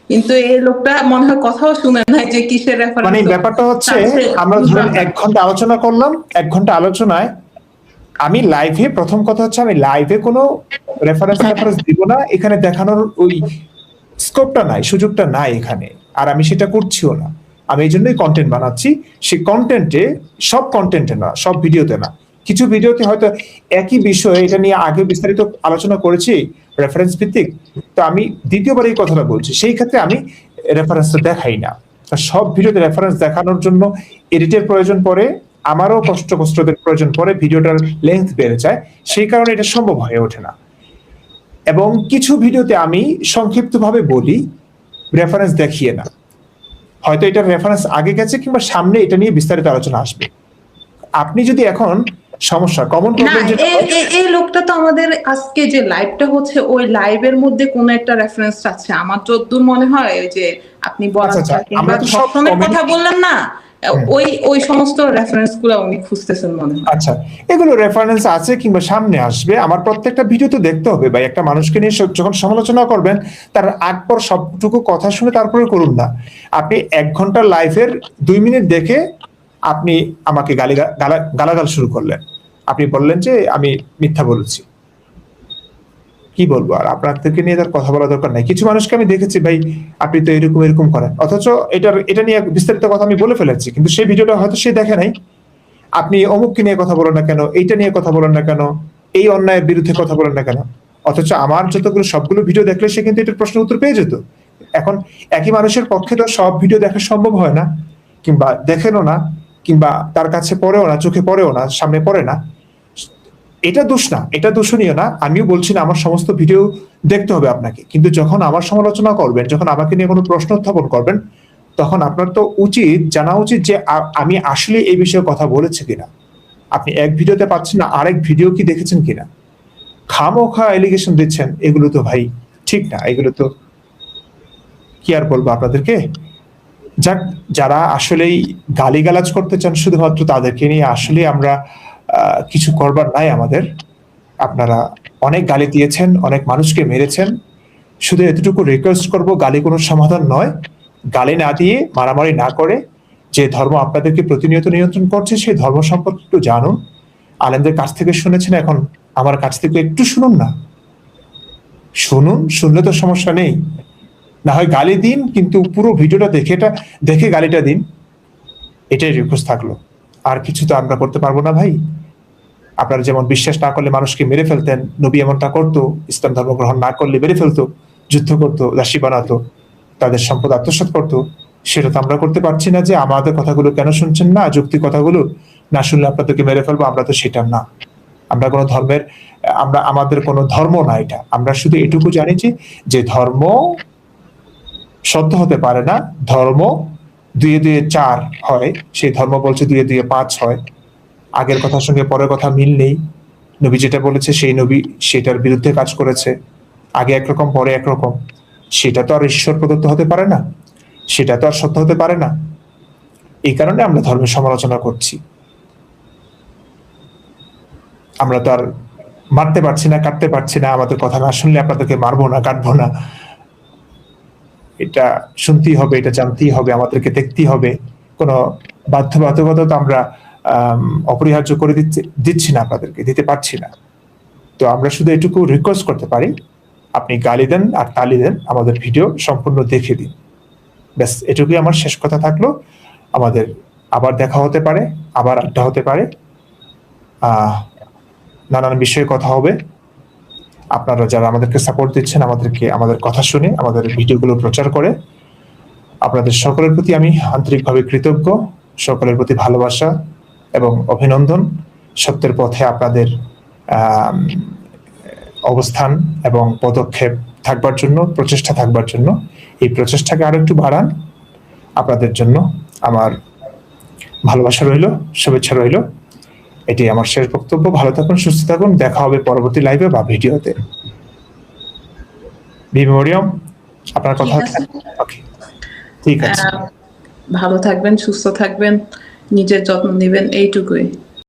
কিন্তু এই লোকটা মনে হয় কথাও শুনে নাই যে কিসের রেফারেন্স। মানে ব্যাপারটা হচ্ছে, আমরা ধরেন 1 ঘন্টা আলোচনা করলাম, 1 ঘন্টা আলোচনায় আমি লাইভে, প্রথম কথা হচ্ছে আমি লাইভে কোনো রেফারেন্স দিব না, এখানে দেখানোর ওই স্কোপটা নাই, সুযোগটা নাই এখানে, আর আমি সেটা করছিও না। আমি এই জন্যই কন্টেন্ট বানাচ্ছি। সেই কন্টেন্টে, সব কন্টেন্টে না, সব ভিডিওতে না, কিছু ভিডিওতে হয়তো একই বিষয়ে এটা নিয়ে আগে বিস্তারিত আলোচনা করেছি রেফারেন্স ভিত্তিক, তো আমি দ্বিতীয়বার এই কথাটা বলছি, সেই ক্ষেত্রে আমি রেফারেন্সটা দেখাই না। আর সব ভিডিওতে রেফারেন্স দেখানোর জন্য এডিটের প্রয়োজন পড়ে, আমারও কষ্টের প্রয়োজন পড়ে, ভিডিওটার লেন্থ বেড়ে যায়, সেই কারণে এটা সম্ভব হয়ে ওঠে না। এবং কিছু ভিডিওতে আমি সংক্ষিপ্তভাবে বলি, রেফারেন্স দেখিয়ে না। হয়তো এটার রেফারেন্স আগে গেছে, কিংবা সামনে এটা নিয়ে বিস্তারিত আলোচনা আসবে। আপনি যদি এখন সমস্যা কমন না, প্রবলেম যেটা এই লোকটা তো আমাদের আজকে যে লাইভটা হচ্ছে ওই লাইভের মধ্যে কোন একটা রেফারেন্স আছে আমার যতদূর মনে হয়, ওই যে আপনি আচ্ছা, বলাচ্ছা আচ্ছা, কিংবা আমরা তো সব ধর্ষণের কমেডি, কথা বললেন না, ওই সমস্ত রেফারেন্স গুলো উনি খুঁজতেছেন মনে হয়। আচ্ছা, এগুলো রেফারেন্স আছে কিংবা সামনে আসবে। আমার প্রত্যেকটা ভিডিও তো দেখতে হবে ভাই। একটা মানুষকে নিয়ে যখন সমালোচনা করবেন, তার আগ পর সবটুকু কথা শুনে তারপরে করুন না। আপনি 1 ঘন্টা লাইভের 2 মিনিট দেখে আপনি আমাকে গালাগাল শুরু করলেন। আপনি বললেন যে আমি মিথ্যা বলেছি। কি বলবো আর, আপনার থেকে নিয়ে তার কথা বলা দরকার নাই। কিছু মানুষকে আমি দেখেছি ভাই, আপনি তো এরকম এরকম করেন, অথচ এটা নিয়ে বিস্তারিত কথা আমি বলে ফেলেছি, কিন্তু সেই ভিডিওটা হয়তো সে দেখে নাই। আপনি অমুককে নিয়ে কথা বলেন না কেন, এইটা নিয়ে কথা বলেন না কেন, এই অন্যায়ের বিরুদ্ধে কথা বলেন না কেন, অথচ আমার সবগুলো ভিডিও দেখলে সে কিন্তু এটার প্রশ্নের উত্তর পেয়ে যেত। এখন একই মানুষের পক্ষে তো সব ভিডিও দেখা সম্ভব হয় না, কিংবা দেখেনও না, কিংবা তার কাছে পড়েও না, চোখে পড়েও না, সামনে পড়ে না। এটা দোষ না, এটা দোষণীয় না, আমিও বলছি না আমার সমস্ত ভিডিও দেখতে হবে আপনাকে, কিন্তু যখন আমার সমালোচনা করবেন, যখন আমাকে নিয়ে কোনো প্রশ্ন উত্থাপন করবেন, তখন আপনার তো জানা উচিত যে আমি আসলে এই বিষয়ে কথা বলেছি কিনা। আপনি এক ভিডিওতে পাচ্ছেন না, আরেক ভিডিও কি দেখেছেন কিনা। খামোখা এলিগেশন দিচ্ছেন, এগুলো তো ভাই ঠিক না। এগুলো তো কি আর বলবো আপনাদেরকে। যাক, যারা আসলেই গালিগালাজ করতে চান শুধুমাত্র তাদেরকে নিয়ে আসলে আমরা কিছু করবার নাই আমাদের। আপনারা অনেক গালি দিয়েছেন, অনেক মানুষকে মেরেছেন, শুধু এতটুকু রিকোয়েস্ট করব, গালি কোনো সমাধান নয়। গালি না দিয়ে, মারামারি না করে, যে ধর্ম আপনাদেরকে প্রতিনিয়ত নিয়ন্ত্রণ করছে সেই ধর্ম সম্পর্কে একটু জানুন। আলেমদের কাছ থেকে শুনেছেন, এখন আমার কাছ থেকে একটু শুনুন না। শুনলে তো সমস্যা নেই, না হয় গালি দিন, কিন্তু পুরো ভিডিওটা দেখে গালিটা দিন। এটাই রিকোয়েস্ট থাকলো। আর কিছু তো আমরা করতে পারবো না ভাই। আপনারা যেমন বিশ্বাস না করলে মানুষকে মেরে ফেলতেন, নবী এমনটা করতো, ইসলাম ধর্ম গ্রহণ না করলে মেরে ফেলতো, যুদ্ধ করতো, দাসী বানাতো, তাদের সম্পদ আত্মসাৎ করতো, সেটা তো আমরা করতে পারছি না। যে আমাদের কথাগুলো কেন শুনছেন না, যুক্তি কথাগুলো না শুনলে আপনাদেরকে মেরে ফেলবো, আমরা তো সেটা না। আমরা কোনো ধর্মের, আমাদের কোনো ধর্ম না এটা। আমরা শুধু এটুকু জানি যে ধর্ম সত্য হতে পারে না, ধর্ম 2 2 4 হয়, সেই ধর্ম বলছে 2 2 5 হয়। আগের কথার সঙ্গে পরের কথা মিল নেই। নবী যেটা বলেছে সেই নবী সেটার বিরুদ্ধে কাজ করেছে, আগে একরকম পরে একরকম। সেটা তো আর ঈশ্বর প্রদত্ত হতে পারে না, সেটা তো আর সত্য হতে পারে না। এই কারণে আমরা ধর্মের সমালোচনা করছি। আমরা তো আর মারতে পারছি না, কাটতে পারছি না। আমাদের কথা না শুনলে আপনাদেরকে মারবো না, কাটবো না। এটা শুনতেই হবে, এটা জানতেই হবে, আমাদেরকে দেখতেই হবে। কোনো বাধ্যবাধকতা তো আমরা অপরিহার্য করে দিচ্ছি না, আপনাদেরকে দিতে পারছি না। তো আমরা শুধু এটুকু রিকোয়েস্ট করতে পারি, আপনি গালি দেন আর তালি দেন, আমাদের ভিডিও সম্পূর্ণ দেখে দিন। ব্যাস এটুকুই আমার শেষ কথা থাকলো। আমাদের আবার দেখা হতে পারে, আবার আড্ডা হতে পারে, নানান বিষয়ে কথা হবে। আপনারা যারা আমাদেরকে সাপোর্ট দিচ্ছেন, আমাদের কথা শুনে আমাদের ভিডিওগুলো প্রচার করে, আপনাদের সকলের প্রতি আমি আন্তরিকভাবে কৃতজ্ঞ। সকলের প্রতি ভালোবাসা এবং অভিনন্দন। সত্যের পথে আপনাদের অবস্থান এবং পদক্ষেপ থাকবার জন্য, প্রচেষ্টা থাকবার জন্য, এই প্রচেষ্টাকে আরো একটু বাড়ান। আপনাদের জন্য আমার ভালোবাসা রইল, শুভেচ্ছা রইল। এটি আমার শেষ বক্তব্য। ভালো থাকুন, সুস্থ থাকুন। দেখা হবে পরবর্তী লাইভে বা ভিডিওতে। মরিয়ম, আপনার কথা ঠিক আছে। ওকে, ঠিক আছে। ভালো থাকবেন, সুস্থ থাকবেন, নিজের যত্ন নেবেন, এইটুকুই।